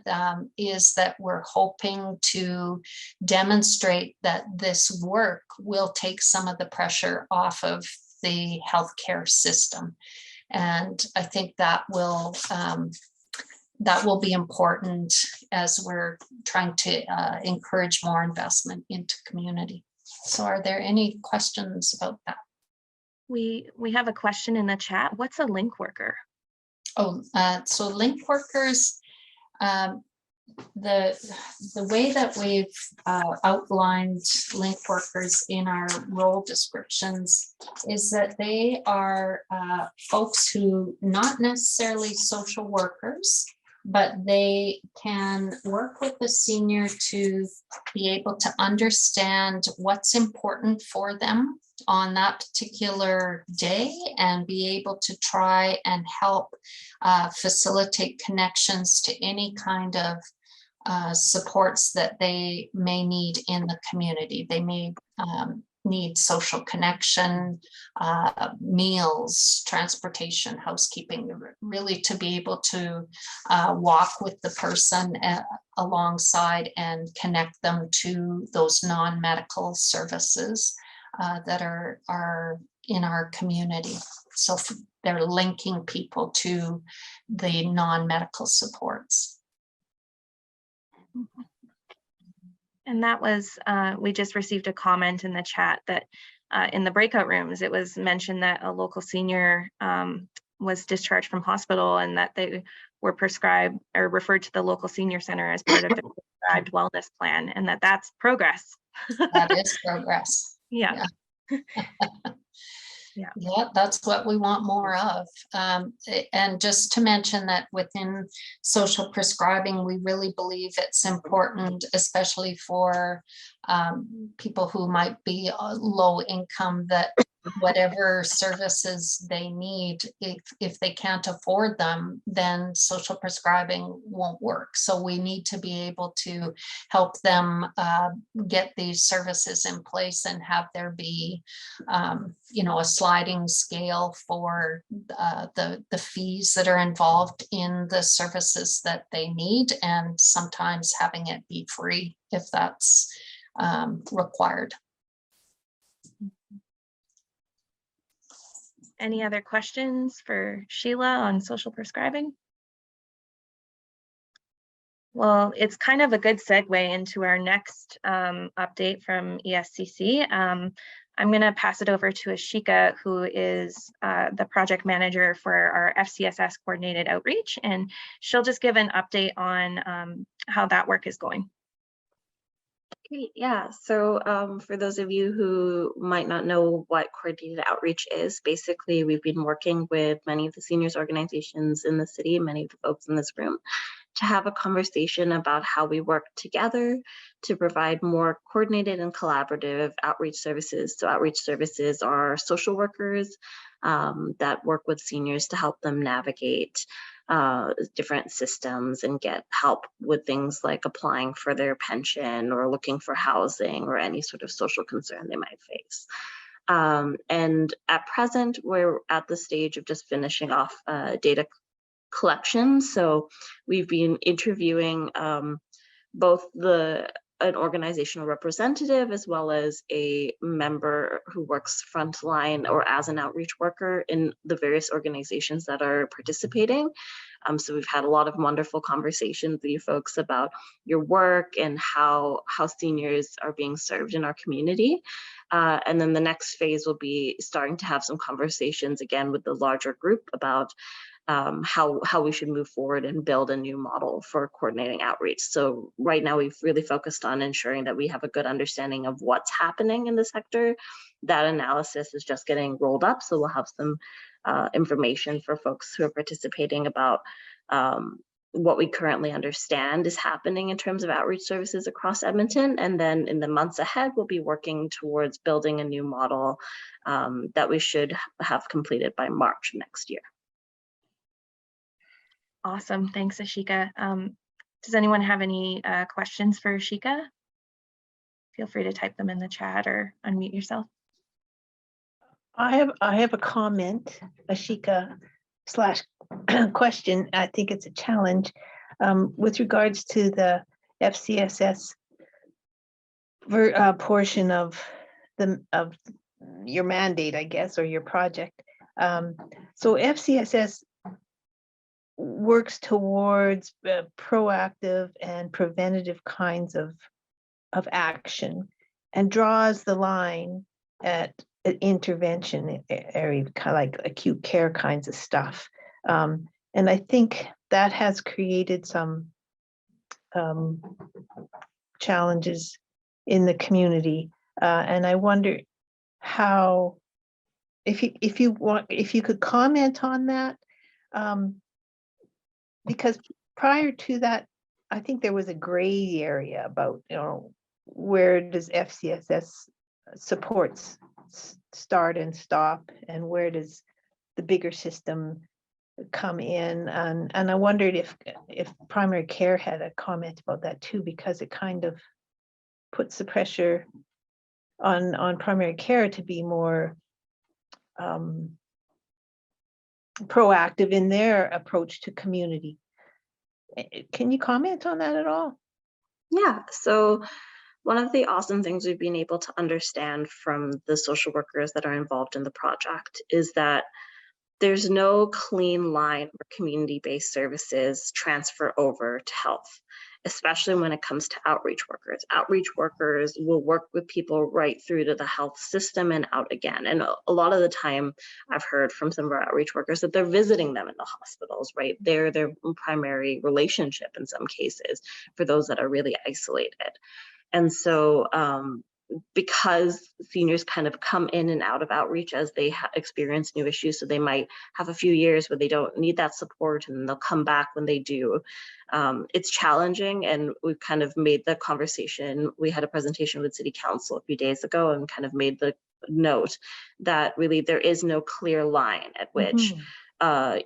B: is that we're hoping to demonstrate that this work will take some of the pressure off of the healthcare system. And I think that will be important as we're trying to encourage more investment into community. So are there any questions about that?
A: We have a question in the chat. What's a link worker?
B: So link workers, the way that we've outlined link workers in our role descriptions is that they are folks who not necessarily social workers, but they can work with the senior to be able to understand what's important for them on that particular day and be able to try and help facilitate connections to any kind of supports that they may need in the community. They may need social connection, meals, transportation, housekeeping, really to be able to walk with the person alongside and connect them to those non-medical services that are in our community. So they're linking people to the non-medical supports.
A: And that was, we just received a comment in the chat that in the breakout rooms, it was mentioned that a local senior was discharged from hospital and that they were prescribed or referred to the local senior center as part of the prescribed wellness plan, and that's progress.
B: That is progress.
A: Yeah.
B: Yeah, that's what we want more of. And just to mention that within social prescribing, we really believe it's important, especially for people who might be low income, that whatever services they need, if they can't afford them, then social prescribing won't work. So we need to be able to help them get these services in place and have there be a sliding scale for the fees that are involved in the services that they need, and sometimes having it be free if that's required.
A: Any other questions for Sheila on social prescribing? Well, it's kind of a good segue into our next update from ESCC. I'm going to pass it over to Ashika, who is the project manager for our FCSS coordinated outreach, and she'll just give an update on how that work is going.
F: Great, yeah. So for those of you who might not know what coordinated outreach is, basically we've been working with many of the seniors organizations in the city, many of the folks in this room, to have a conversation about how we work together to provide more coordinated and collaborative outreach services. So outreach services are social workers that work with seniors to help them navigate different systems and get help with things like applying for their pension or looking for housing or any sort of social concern they might face. And at present, we're at the stage of just finishing off data collection. So we've been interviewing both an organizational representative as well as a member who works frontline or as an outreach worker in the various organizations that are participating. So we've had a lot of wonderful conversations with you folks about your work and how seniors are being served in our community. And then the next phase will be starting to have some conversations again with the larger group about how we should move forward and build a new model for coordinating outreach. So right now we've really focused on ensuring that we have a good understanding of what's happening in the sector. That analysis is just getting rolled up, so we'll have some information for folks who are participating about what we currently understand is happening in terms of outreach services across Edmonton. And then in the months ahead, we'll be working towards building a new model that we should have completed by March next year.
A: Awesome, thanks, Ashika. Does anyone have any questions for Ashika? Feel free to type them in the chat or unmute yourself.
C: I have a comment, Ashika / question. I think it's a challenge with regards to the FCSS portion of your mandate, I guess, or your project. So FCSS works towards proactive and preventative kinds of action and draws the line at intervention area, kind of like acute care kinds of stuff. And I think that has created some challenges in the community. And I wonder how, if you could comment on that, because prior to that, I think there was a gray area about, where does FCSS supports start and stop, and where does the bigger system come in? And I wondered if primary care had a comment about that too, because it kind of puts the pressure on primary care to be more proactive in their approach to community. Can you comment on that at all?
F: Yeah, so one of the awesome things we've been able to understand from the social workers that are involved in the project is that there's no clean line where community-based services transfer over to health. especially when it comes to outreach workers. Outreach workers will work with people right through to the health system and out again. And a lot of the time I've heard from some of our outreach workers that they're visiting them in the hospitals, right? They're their primary relationship in some cases for those that are really isolated. And so because seniors kind of come in and out of outreach as they experience new issues, so they might have a few years where they don't need that support and they'll come back when they do. It's challenging, and we've kind of made the conversation. We had a presentation with City Council a few days ago and kind of made the note that really there is no clear line at which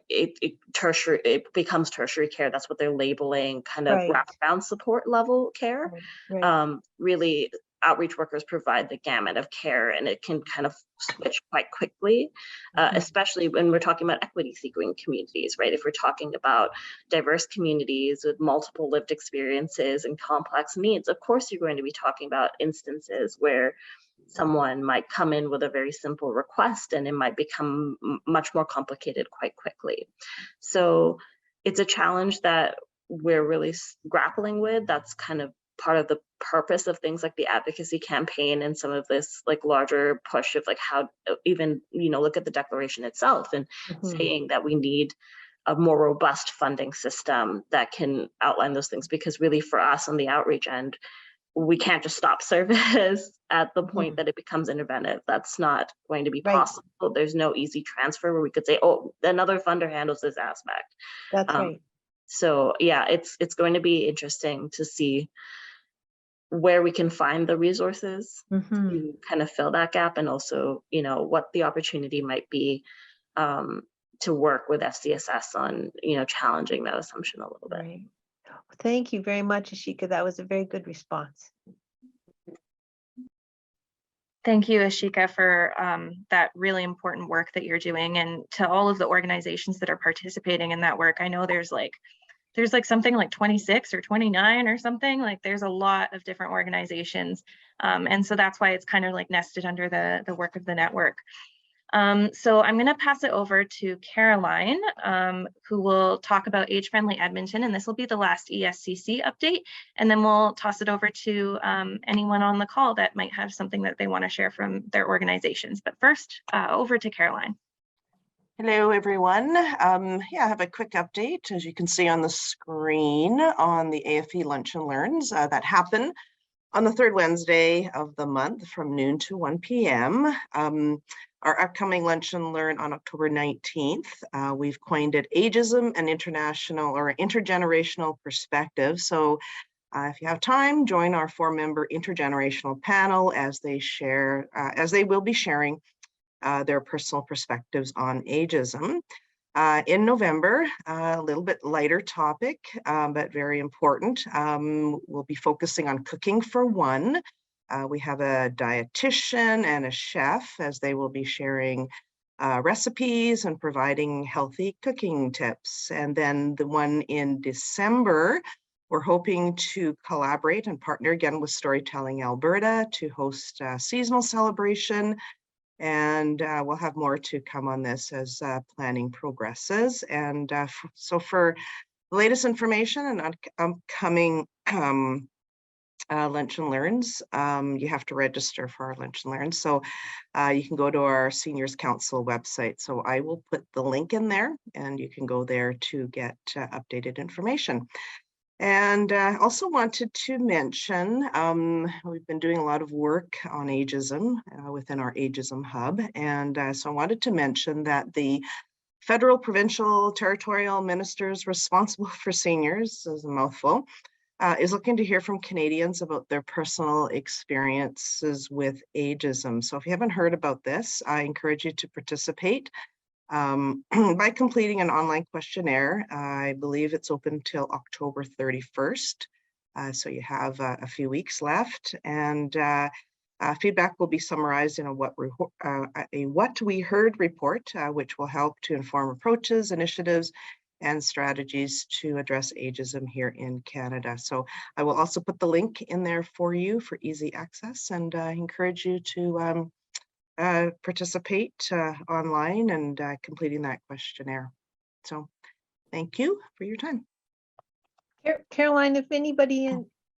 F: it becomes tertiary care. That's what they're labeling kind of wraparound support level care. Really, outreach workers provide the gamut of care, and it can kind of switch quite quickly, especially when we're talking about equity seeking communities, right? If we're talking about diverse communities with multiple lived experiences and complex needs, of course you're going to be talking about instances where someone might come in with a very simple request and it might become much more complicated quite quickly. So it's a challenge that we're really grappling with. That's kind of part of the purpose of things like the advocacy campaign and some of this like larger push of like how even, you know, look at the declaration itself and saying that we need a more robust funding system that can outline those things, because really for us on the outreach end, we can't just stop service at the point that it becomes interventive. That's not going to be possible. There's no easy transfer where we could say, oh, another funder handles this aspect.
C: That's right.
F: So yeah, it's going to be interesting to see where we can find the resources to kind of fill that gap, and also, you know, what the opportunity might be to work with FCSS on, you know, challenging that assumption a little bit.
C: Right. Thank you very much, Ashika. That was a very good response.
A: Thank you, Ashika, for that really important work that you're doing, and to all of the organizations that are participating in that work. I know there's like something like 26 or 29 or something, like there's a lot of different organizations. And so that's why it's kind of like nested under the work of the network. So I'm going to pass it over to Caroline, who will talk about age-friendly Edmonton, and this will be the last ESCC update, and then we'll toss it over to anyone on the call that might have something that they want to share from their organizations. But first, over to Caroline.
G: Hello, everyone. Yeah, I have a quick update, as you can see on the screen, on the AFE Lunch and Learns that happen on the third Wednesday of the month from noon to 1 p.m. Our upcoming Lunch and Learn on October 19th, we've coined it Ageism and International or Intergenerational Perspective. So if you have time, join our 4-member intergenerational panel as they share, as they will be sharing their personal perspectives on ageism. In November, a little bit lighter topic, but very important. We'll be focusing on cooking for one. We have a dietitian and a chef as they will be sharing recipes and providing healthy cooking tips. And then the one in December, we're hoping to collaborate and partner again with Storytelling Alberta to host a seasonal celebration. And we'll have more to come on this as planning progresses. And so for the latest information and upcoming Lunch and Learns, you have to register for our Lunch and Learns. So you can go to our Seniors Council website. So I will put the link in there and you can go there to get updated information. And I also wanted to mention, we've been doing a lot of work on ageism within our Ageism Hub. And so I wanted to mention that the federal, provincial, territorial ministers responsible for seniors, is a mouthful, is looking to hear from Canadians about their personal experiences with ageism. So if you haven't heard about this, I encourage you to participate by completing an online questionnaire. I believe it's open till October 31st. So you have a few weeks left, and feedback will be summarized in a what we heard report, which will help to inform approaches, initiatives, and strategies to address ageism here in Canada. So I will also put the link in there for you for easy access, and I encourage you to participate online and completing that questionnaire. So thank you for your time.
C: Caroline, if anybody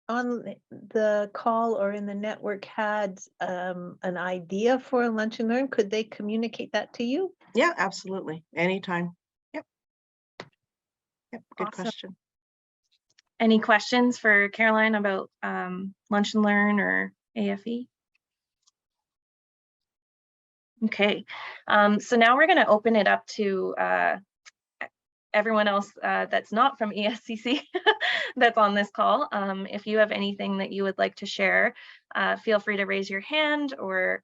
C: on the call or in the network had an idea for a lunch and learn, could they communicate that to you?
G: Yeah, absolutely. Anytime. Yep. Yep. Good
A: Awesome.
G: question.
A: Any questions for Caroline about lunch and learn or AFE? Okay, so now we're going to open it up to everyone else that's not from ESCC that's on this call. If you have anything that you would like to share, feel free to raise your hand or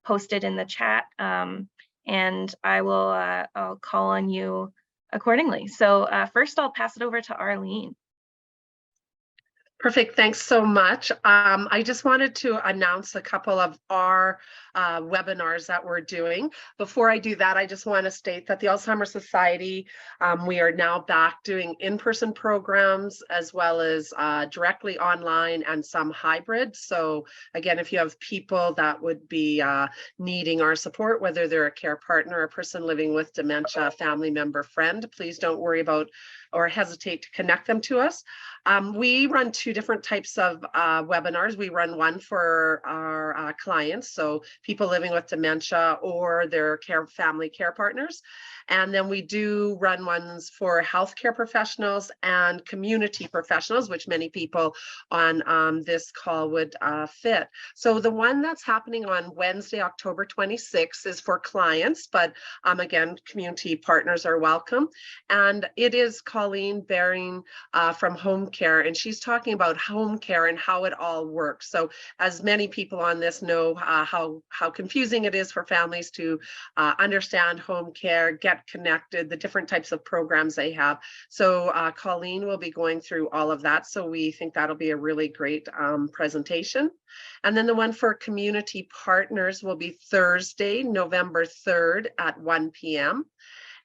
A: post it in the chat, and I'll call on you accordingly. So first I'll pass it over to Arlene.
H: Perfect. Thanks so much. I just wanted to announce a couple of our webinars that we're doing. Before I do that, I just want to state that the Alzheimer's Society, we are now back doing in-person programs as well as directly online and some hybrid. So again, if you have people that would be needing our support, whether they're a care partner, a person living with dementia, family member, friend, please don't worry about or hesitate to connect them to us. We run two different types of webinars. We run one for our clients, so people living with dementia or their family care partners. And then we do run ones for healthcare professionals and community professionals, which many people on this call would fit. So the one that's happening on Wednesday, October 26th is for clients, but again, community partners are welcome. And it is Colleen Baring from Home Care, and she's talking about home care and how it all works. So as many people on this know how confusing it is for families to understand home care, get connected, the different types of programs they have. So Colleen will be going through all of that. So we think that'll be a really great presentation. And then the one for community partners will be Thursday, November 3rd at 1 p.m.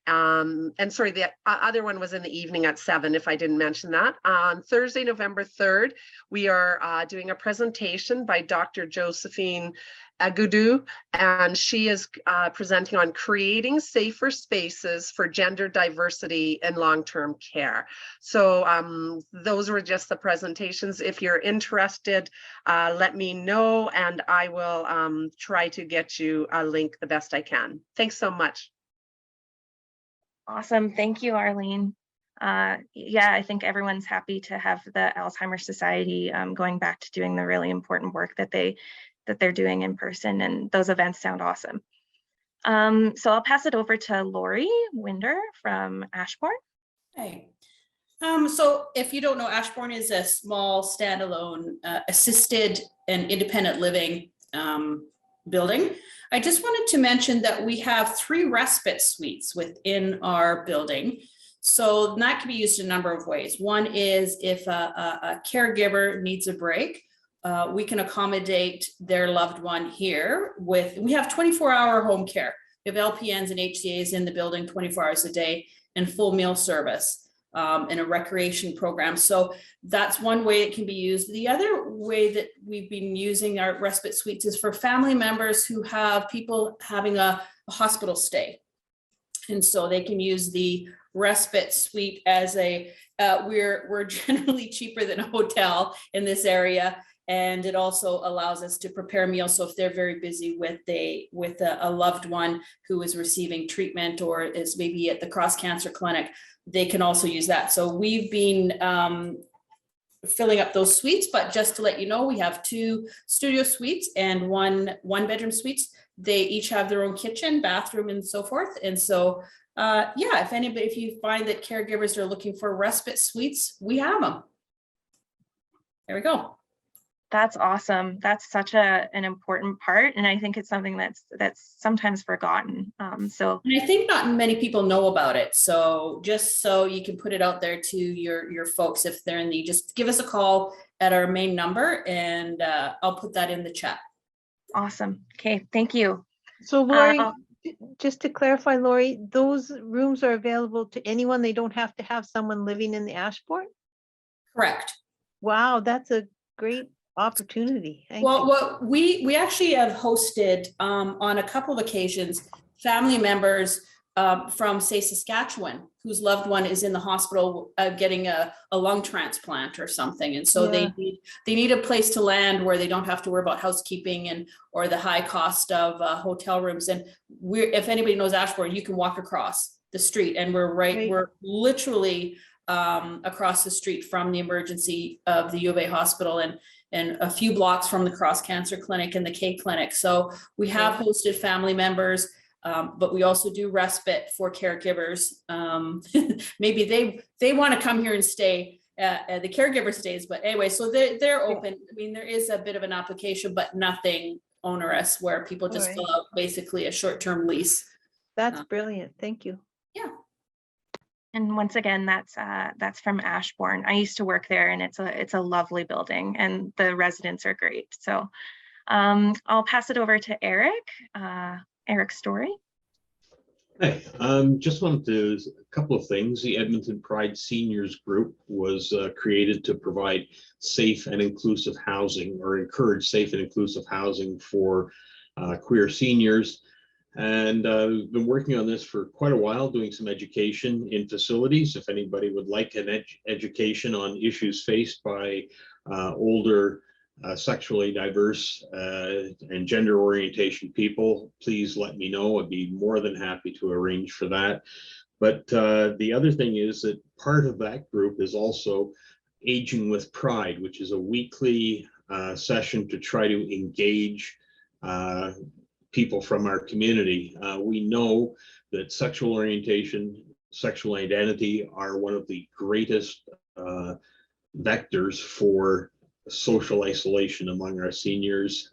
H: And sorry, the other one was in the evening at 7, if I didn't mention that. On Thursday, November 3rd, we are doing a presentation by Dr. Josephine Agudu, and she is presenting on creating safer spaces for gender diversity in long-term care. So those were just the presentations. If you're interested, let me know, and I will try to get you a link the best I can. Thanks so much.
A: Awesome. Thank you, Arlene. Yeah, I think everyone's happy to have the Alzheimer's Society going back to doing the really important work that they're doing in person, and those events sound awesome. So I'll pass it over to Lori Winder from Ashbourne.
I: Hey. So if you don't know, Ashbourne is a small standalone assisted and independent living building. I just wanted to mention that we have 3 respite suites within our building. So that can be used in a number of ways. One is if a caregiver needs a break, we can accommodate their loved one here we have 24-hour home care. We have LPNs and HCAs in the building 24 hours a day and full meal service. In a recreation program. So that's one way it can be used. The other way that we've been using our respite suites is for family members who have people having a hospital stay. And so they can use the respite suite as we're generally cheaper than a hotel in this area. And it also allows us to prepare meals. So if they're very busy with a loved one who is receiving treatment or is maybe at the Cross Cancer Clinic, they can also use that. So we've been filling up those suites, but just to let you know, we have 2 studio suites and one bedroom suites. They each have their own kitchen, bathroom, and so forth. And so, yeah, if you find that caregivers are looking for respite suites, we have them. There we go.
A: That's awesome. That's such an important part, and I think it's something that's sometimes forgotten. And
I: I think not many people know about it. So just so you can put it out there to your folks if they're in need, just give us a call at our main number, and I'll put that in the chat.
A: Awesome. Okay, thank you.
C: So Lori, just to clarify, Lori, those rooms are available to anyone. They don't have to have someone living in the Ashbourne?
I: Correct.
C: Wow, that's a great opportunity. Thank you.
I: Well, we actually have hosted on a couple of occasions family members from, say, Saskatchewan, whose loved one is in the hospital getting a lung transplant or something. And so
C: Yeah.
I: they need a place to land where they don't have to worry about housekeeping and or the high cost of hotel rooms. And if anybody knows Ashbourne, you can walk across the street, and
C: Right.
I: we're literally across the street from the emergency of the U of A hospital, and a few blocks from the Cross Cancer Clinic and the K Clinic. So we have hosted family members. But we also do respite for caregivers. Maybe they want to come here and stay. The caregiver stays, but anyway, so they're open. I mean, there is a bit of an application, but nothing onerous where people just fill out basically a short-term lease.
C: That's brilliant. Thank you.
I: Yeah.
A: And once again, that's from Ashbourne. I used to work there, and it's a lovely building, and the residents are great. So I'll pass it over to Eric. Eric Story.
J: Hey, just wanted to, a couple of things. The Edmonton Pride Seniors Group was created to provide safe and inclusive housing, or encourage safe and inclusive housing for queer seniors. And we've been working on this for quite a while, doing some education in facilities. If anybody would like an education on issues faced by older sexually diverse and gender orientation people, please let me know. I'd be more than happy to arrange for that. But the other thing is that part of that group is also Aging with Pride, which is a weekly session to try to engage people from our community. We know that sexual orientation, sexual identity are one of the greatest vectors for social isolation among our seniors.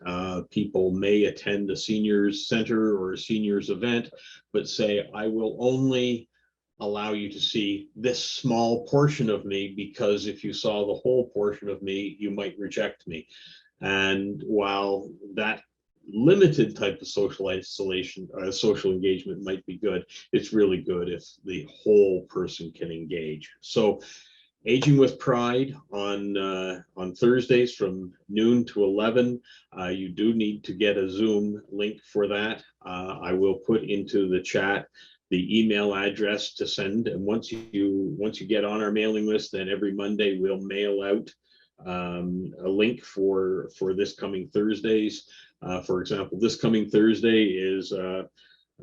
J: People may attend a seniors center or a seniors event, but say, I will only allow you to see this small portion of me, because if you saw the whole portion of me, you might reject me. And while that limited type of social isolation, social engagement might be good, it's really good if the whole person can engage. So Aging with Pride on Thursdays from noon to 11. You do need to get a Zoom link for that. I will put into the chat the email address to send. And once you get on our mailing list, then every Monday we'll mail out a link for this coming Thursdays. For example, this coming Thursday is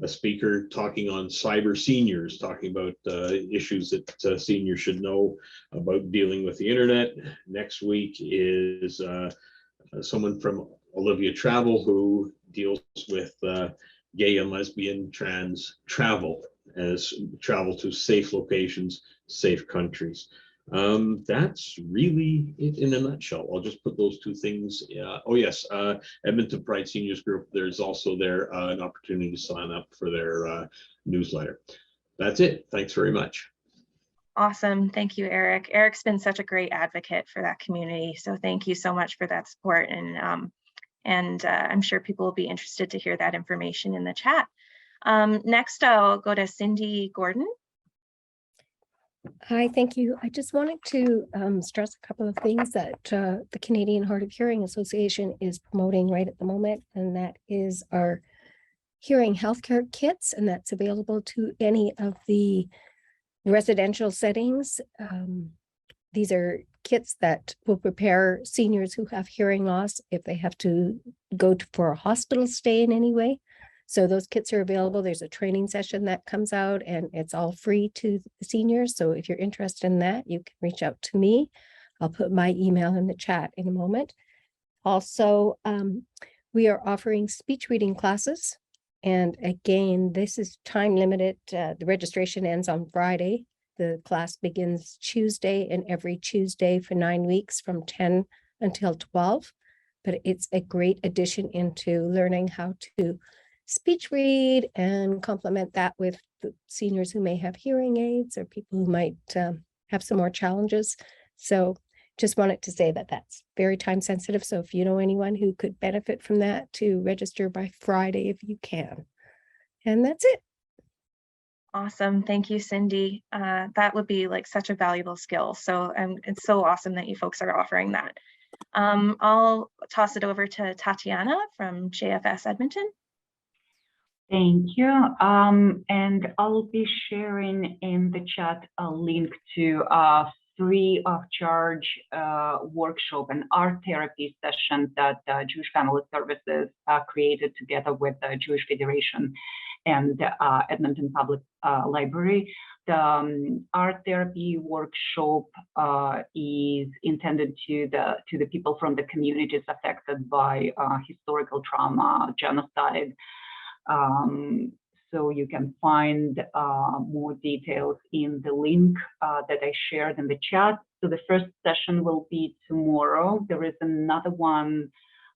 J: a speaker talking on cyber seniors, talking about issues that seniors should know about dealing with the internet. Next week is someone from Olivia Travel, who deals with gay and lesbian trans travel, as travel to safe locations, safe countries. That's really it in a nutshell. I'll just put those two things. Oh yes, Edmonton Pride Seniors Group, there's also there an opportunity to sign up for their newsletter. That's it. Thanks very much.
A: Awesome. Thank you, Eric. Eric's been such a great advocate for that community. So thank you so much for that support. And I'm sure people will be interested to hear that information in the chat. Next, I'll go to Cindy Gordon.
K: Hi, thank you. I just wanted to stress a couple of things that the Canadian Hard of Hearing Association is promoting right at the moment, and that is our hearing healthcare kits, and that's available to any of the residential settings. These are kits that will prepare seniors who have hearing loss if they have to go for a hospital stay in any way. So those kits are available. There's a training session that comes out, and it's all free to the seniors. So if you're interested in that, you can reach out to me. I'll put my email in the chat in a moment. Also, we are offering speech reading classes. And again, this is time limited. The registration ends on Friday. The class begins Tuesday, and every Tuesday for 9 weeks from 10 until 12. But it's a great addition into learning how to speech read and complement that with the seniors who may have hearing aids or people who might have some more challenges. So just wanted to say that that's very time sensitive. So if you know anyone who could benefit from that, to register by Friday if you can. And that's it.
A: Awesome. Thank you, Cindy. That would be like such a valuable skill. So it's so awesome that you folks are offering that. I'll toss it over to Tatiana from JFS Edmonton.
L: Thank you. And I'll be sharing in the chat a link to a free of charge workshop and art therapy session that Jewish Family Services created together with the Jewish Federation and Edmonton Public Library. The art therapy workshop is intended to the people from the communities affected by historical trauma, genocide. So you can find more details in the link that I shared in the chat. So the first session will be tomorrow. There is another one,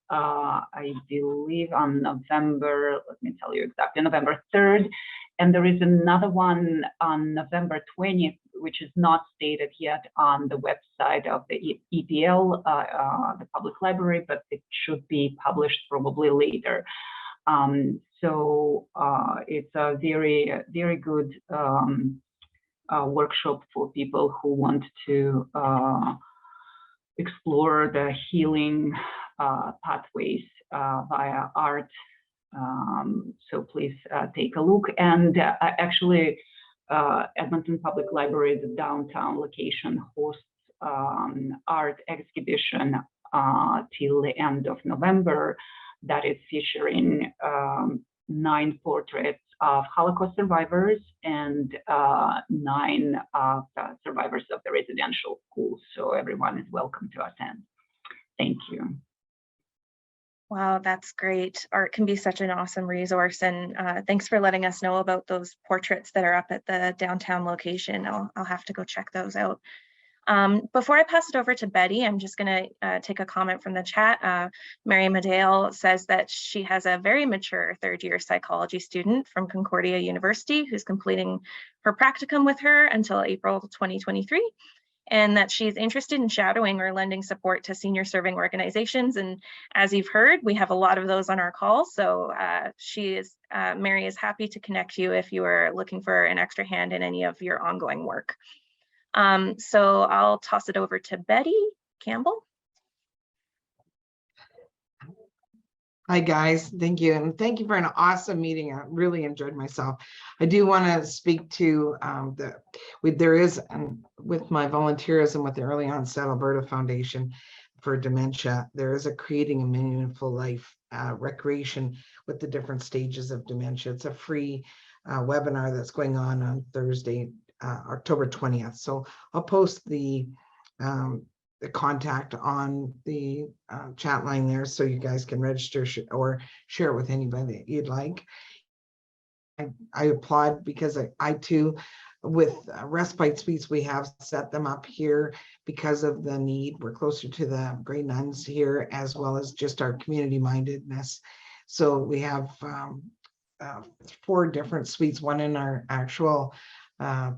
L: I believe on November, let me tell you exactly, November 3rd. And there is another one on November 20th, which is not stated yet on the website of the EPL, the public library, but it should be published probably later. So it's a very, very good workshop for people who want to explore the healing pathways via art. So please take a look. And actually, Edmonton Public Library, the downtown location, hosts art exhibition till the end of November that is featuring 9 portraits of Holocaust survivors and 9 survivors of the residential schools. So everyone is welcome to attend. Thank you.
A: Wow, that's great. Art can be such an awesome resource, and thanks for letting us know about those portraits that are up at the downtown location. I'll have to go check those out. Before I pass it over to Betty, I'm just going to take a comment from the chat. Mary Madale says that she has a very mature third-year psychology student from Concordia University who's completing her practicum with her until April 2023, and that she's interested in shadowing or lending support to senior serving organizations. And as you've heard, we have a lot of those on our call. So Mary is happy to connect you if you are looking for an extra hand in any of your ongoing work. So I'll toss it over to Betty Campbell.
M: Hi guys, thank you. And thank you for an awesome meeting. I really enjoyed myself. I do want to speak to with my volunteerism with the Early Onset Alberta Foundation for Dementia, there is a Creating a Meaningful Life recreation with the different stages of dementia. It's a free webinar that's going on Thursday, October 20th. So I'll post the contact on the chat line there so you guys can register or share it with anybody that you'd like. I applaud because I too, with respite suites, we have set them up here because of the need. We're closer to the grade nuns here, as well as just our community mindedness. So we have 4 different suites, one in our actual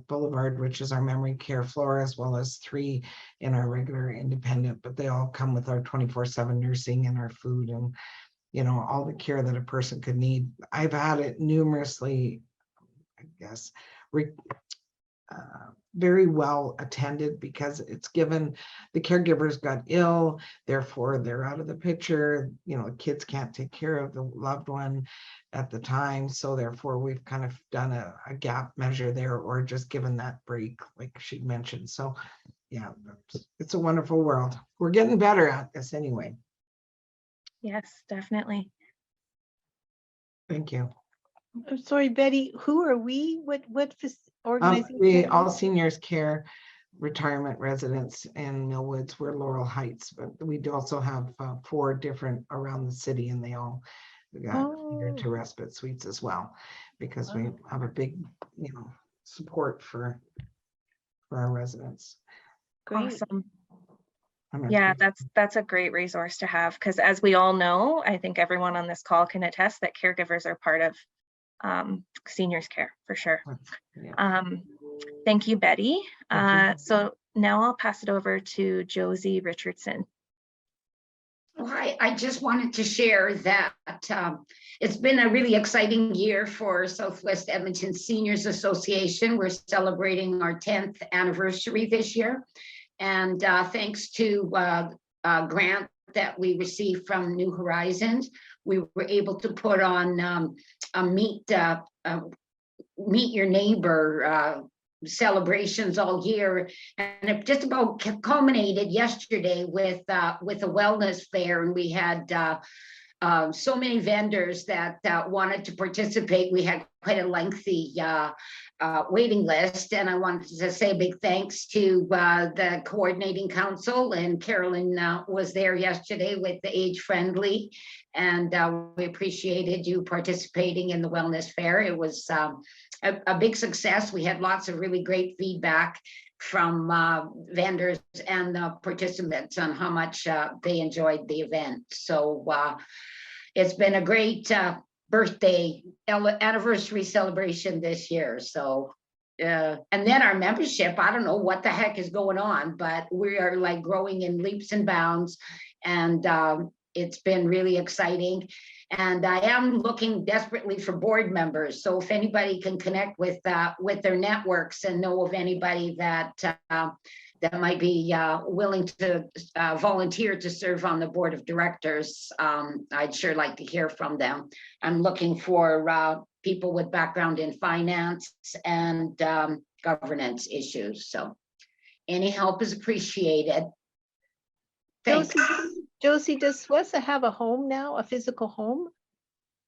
M: Boulevard, which is our memory care floor, as well as 3 in our regular independent, but they all come with our 24/7 nursing and our food and, you know, all the care that a person could need. I've had it numerously, I guess, very well attended because it's given the caregivers got ill, therefore they're out of the picture. You know, kids can't take care of the loved one at the time, so therefore we've kind of done a gap measure there, or just given that break like she mentioned. So yeah, it's a wonderful world. We're getting better at this anyway.
A: Yes, definitely.
M: Thank you.
C: I'm sorry, Betty, who are we? What organization?
M: We All Seniors Care Retirement Residents in Millwoods. We're Laurel Heights, but we also have 4 different around the city, and they all got to respite suites as well, because we have a big, you know, support for our residents.
C: Great.
A: Awesome. Yeah, that's a great resource to have, because as we all know, I think everyone on this call can attest that caregivers are part of seniors care for sure.
M: Yeah.
A: Thank you, Betty.
M: Thank you.
A: So now I'll pass it over to Josie Richardson.
N: Well, hi, I just wanted to share that it's been a really exciting year for Southwest Edmonton Seniors Association. We're celebrating our 10th anniversary this year. And thanks to a grant that we received from New Horizons. We were able to put on a meet your neighbor celebrations all year, and it just about culminated yesterday with a wellness fair, and we had so many vendors that wanted to participate. We had quite a lengthy waiting list, and I wanted to say a big thanks to the coordinating council, and Carolyn was there yesterday with the Age Friendly, and we appreciated you participating in the wellness fair. It was a big success. We had lots of really great feedback from vendors and the participants on how much they enjoyed the event. So it's been a great birthday anniversary celebration this year. So and then our membership, I don't know what the heck is going on, but we are like growing in leaps and bounds, and it's been really exciting. And I am looking desperately for board members. So if anybody can connect with their networks and know of anybody that that might be willing to volunteer to serve on the board of directors, I'd sure like to hear from them. I'm looking for people with background in finance and governance issues. So any help is appreciated. Thanks.
C: Josie, does SWESA have a home now, a physical home?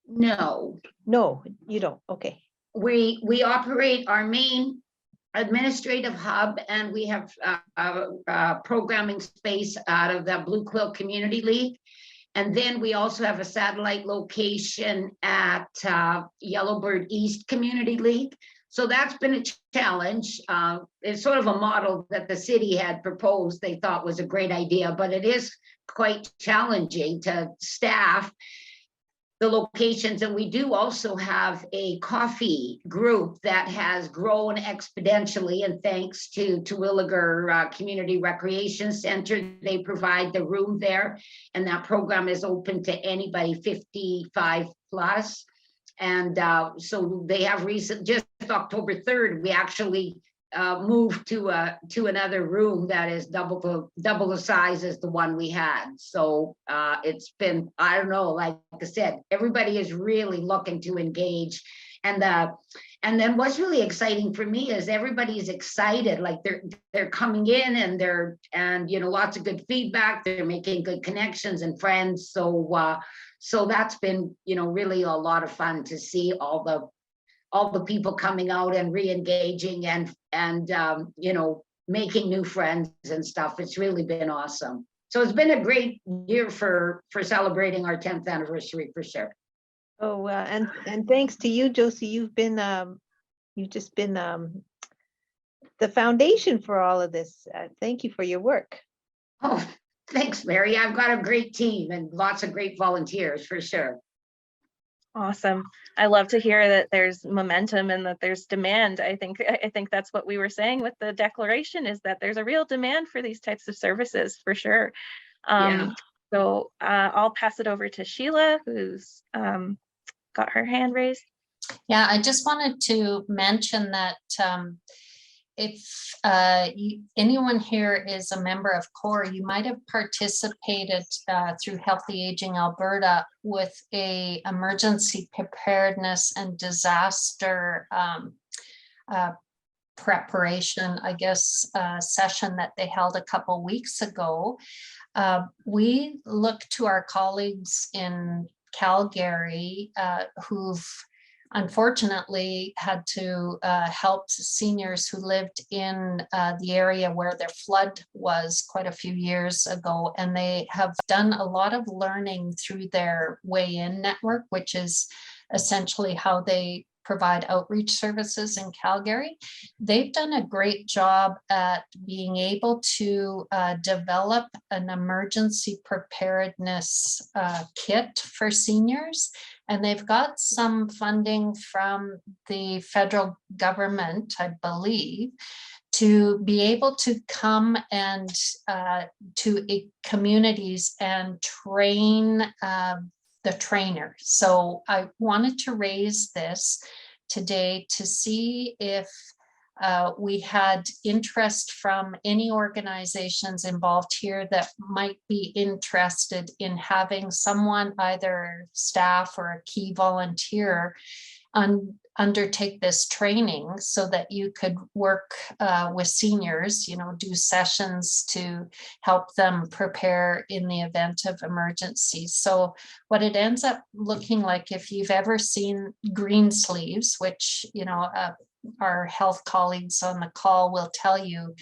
N: No.
C: No, you don't. Okay.
N: We operate our main administrative hub, and we have programming space out of the Blue Quill Community League. And then we also have a satellite location at Yellowbird East Community League. So that's been a challenge. It's sort of a model that the city had proposed, they thought was a great idea, but it is quite challenging to staff the locations. And we do also have a coffee group that has grown exponentially, and thanks to Terwilliger Community Recreation Center, they provide the room there, and that program is open to anybody 55 plus. And so they have just October 3rd, we actually moved to another room that is double the size as the one we had. So it's been, I don't know, like I said, everybody is really looking to engage. And then what's really exciting for me is everybody's excited, like they're coming in, and you know, lots of good feedback, they're making good connections and friends. So that's been, you know, really a lot of fun to see all the people coming out and re-engaging and you know, making new friends and stuff. It's really been awesome. So it's been a great year for celebrating our 10th anniversary for sure.
C: Oh, and thanks to you, Josie, you've just been the foundation for all of this. Thank you for your work.
N: Oh, thanks, Mary. I've got a great team and lots of great volunteers for sure.
A: Awesome. I love to hear that there's momentum and that there's demand. I think that's what we were saying with the declaration, is that there's a real demand for these types of services for sure.
N: Yeah.
A: So I'll pass it over to Sheila, who's got her hand raised.
B: Yeah, I just wanted to mention that if anyone here is a member of CORE, you might have participated through Healthy Aging Alberta with a emergency preparedness and disaster preparation, I guess, session that they held a couple weeks ago. We look to our colleagues in Calgary who've unfortunately had to help seniors who lived in the area where their flood was quite a few years ago. And they have done a lot of learning through their Way In network, which is essentially how they provide outreach services in Calgary. They've done a great job at being able to develop an emergency preparedness kit for seniors. And they've got some funding from the federal government, I believe, to be able to come and to communities and train the trainer. So I wanted to raise this today to see if We had interest from any organizations involved here that might be interested in having someone, either staff or a key volunteer, undertake this training so that you could work with seniors, do sessions to help them prepare in the event of emergencies. So what it ends up looking like, if you've ever seen green sleeves, which, our health colleagues on the call will tell you,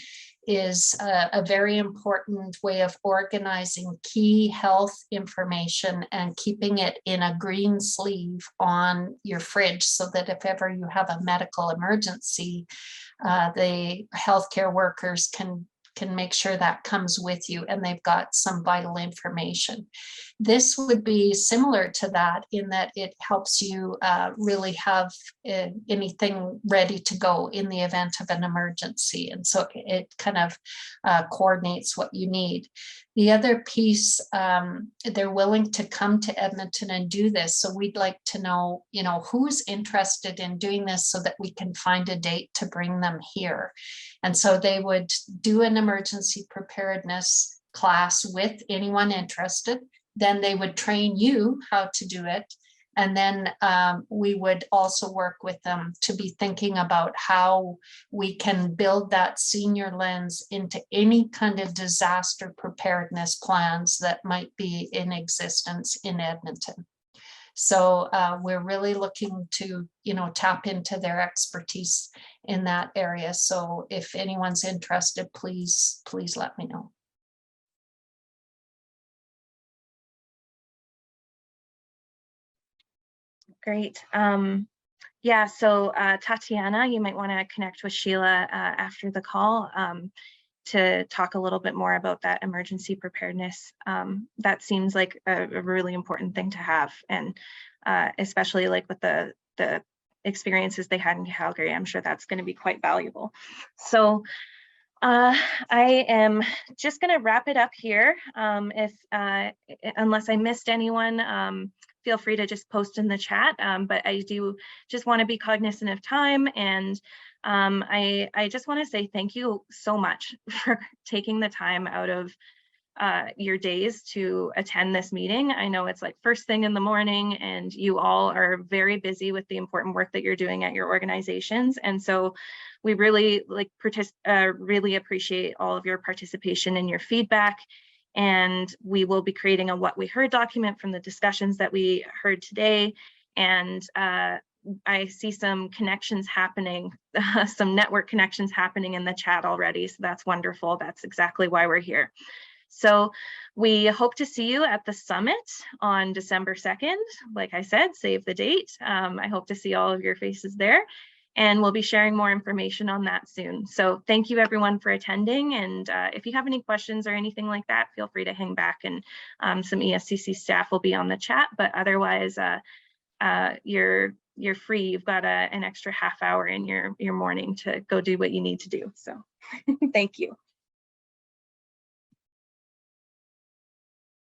B: is a very important way of organizing key health information and keeping it in a green sleeve on your fridge, so that if ever you have a medical emergency, the healthcare workers can make sure that comes with you and they've got some vital information. This would be similar to that in that it helps you really have anything ready to go in the event of an emergency. And so it kind of coordinates what you need. The other piece, they're willing to come to Edmonton and do this. So we'd like to know, who's interested in doing this so that we can find a date to bring them here. And so they would do an emergency preparedness class with anyone interested. Then they would train you how to do it. And then we would also work with them to be thinking about how we can build that senior lens into any kind of disaster preparedness plans that might be in existence in Edmonton. So we're really looking to, tap into their expertise in that area. So if anyone's interested, please let me know.
A: Great. Yeah, so Tatiana, you might want to connect with Sheila after the call to talk a little bit more about that emergency preparedness. That seems like a really important thing to have, and especially like with the experiences they had in Calgary, I'm sure that's going to be quite valuable. So I am just going to wrap it up here. Unless I missed anyone, feel free to just post in the chat, but I do just want to be cognizant of time, and I just want to say thank you so much for taking the time out of your days to attend this meeting. I know it's like first thing in the morning and you all are very busy with the important work that you're doing at your organizations, and so we really really appreciate all of your participation and your feedback. And we will be creating a what we heard document from the discussions that we heard today. And I see some connections happening, some network connections happening in the chat already. So that's wonderful. That's exactly why we're here. So we hope to see you at the summit on December 2nd. Like I said, save the date. I hope to see all of your faces there. And we'll be sharing more information on that soon. So thank you everyone for attending. And if you have any questions or anything like that, feel free to hang back, and some ESCC staff will be on the chat. But otherwise, you're free. You've got an extra half hour in your morning to go do what you need to do. So thank you.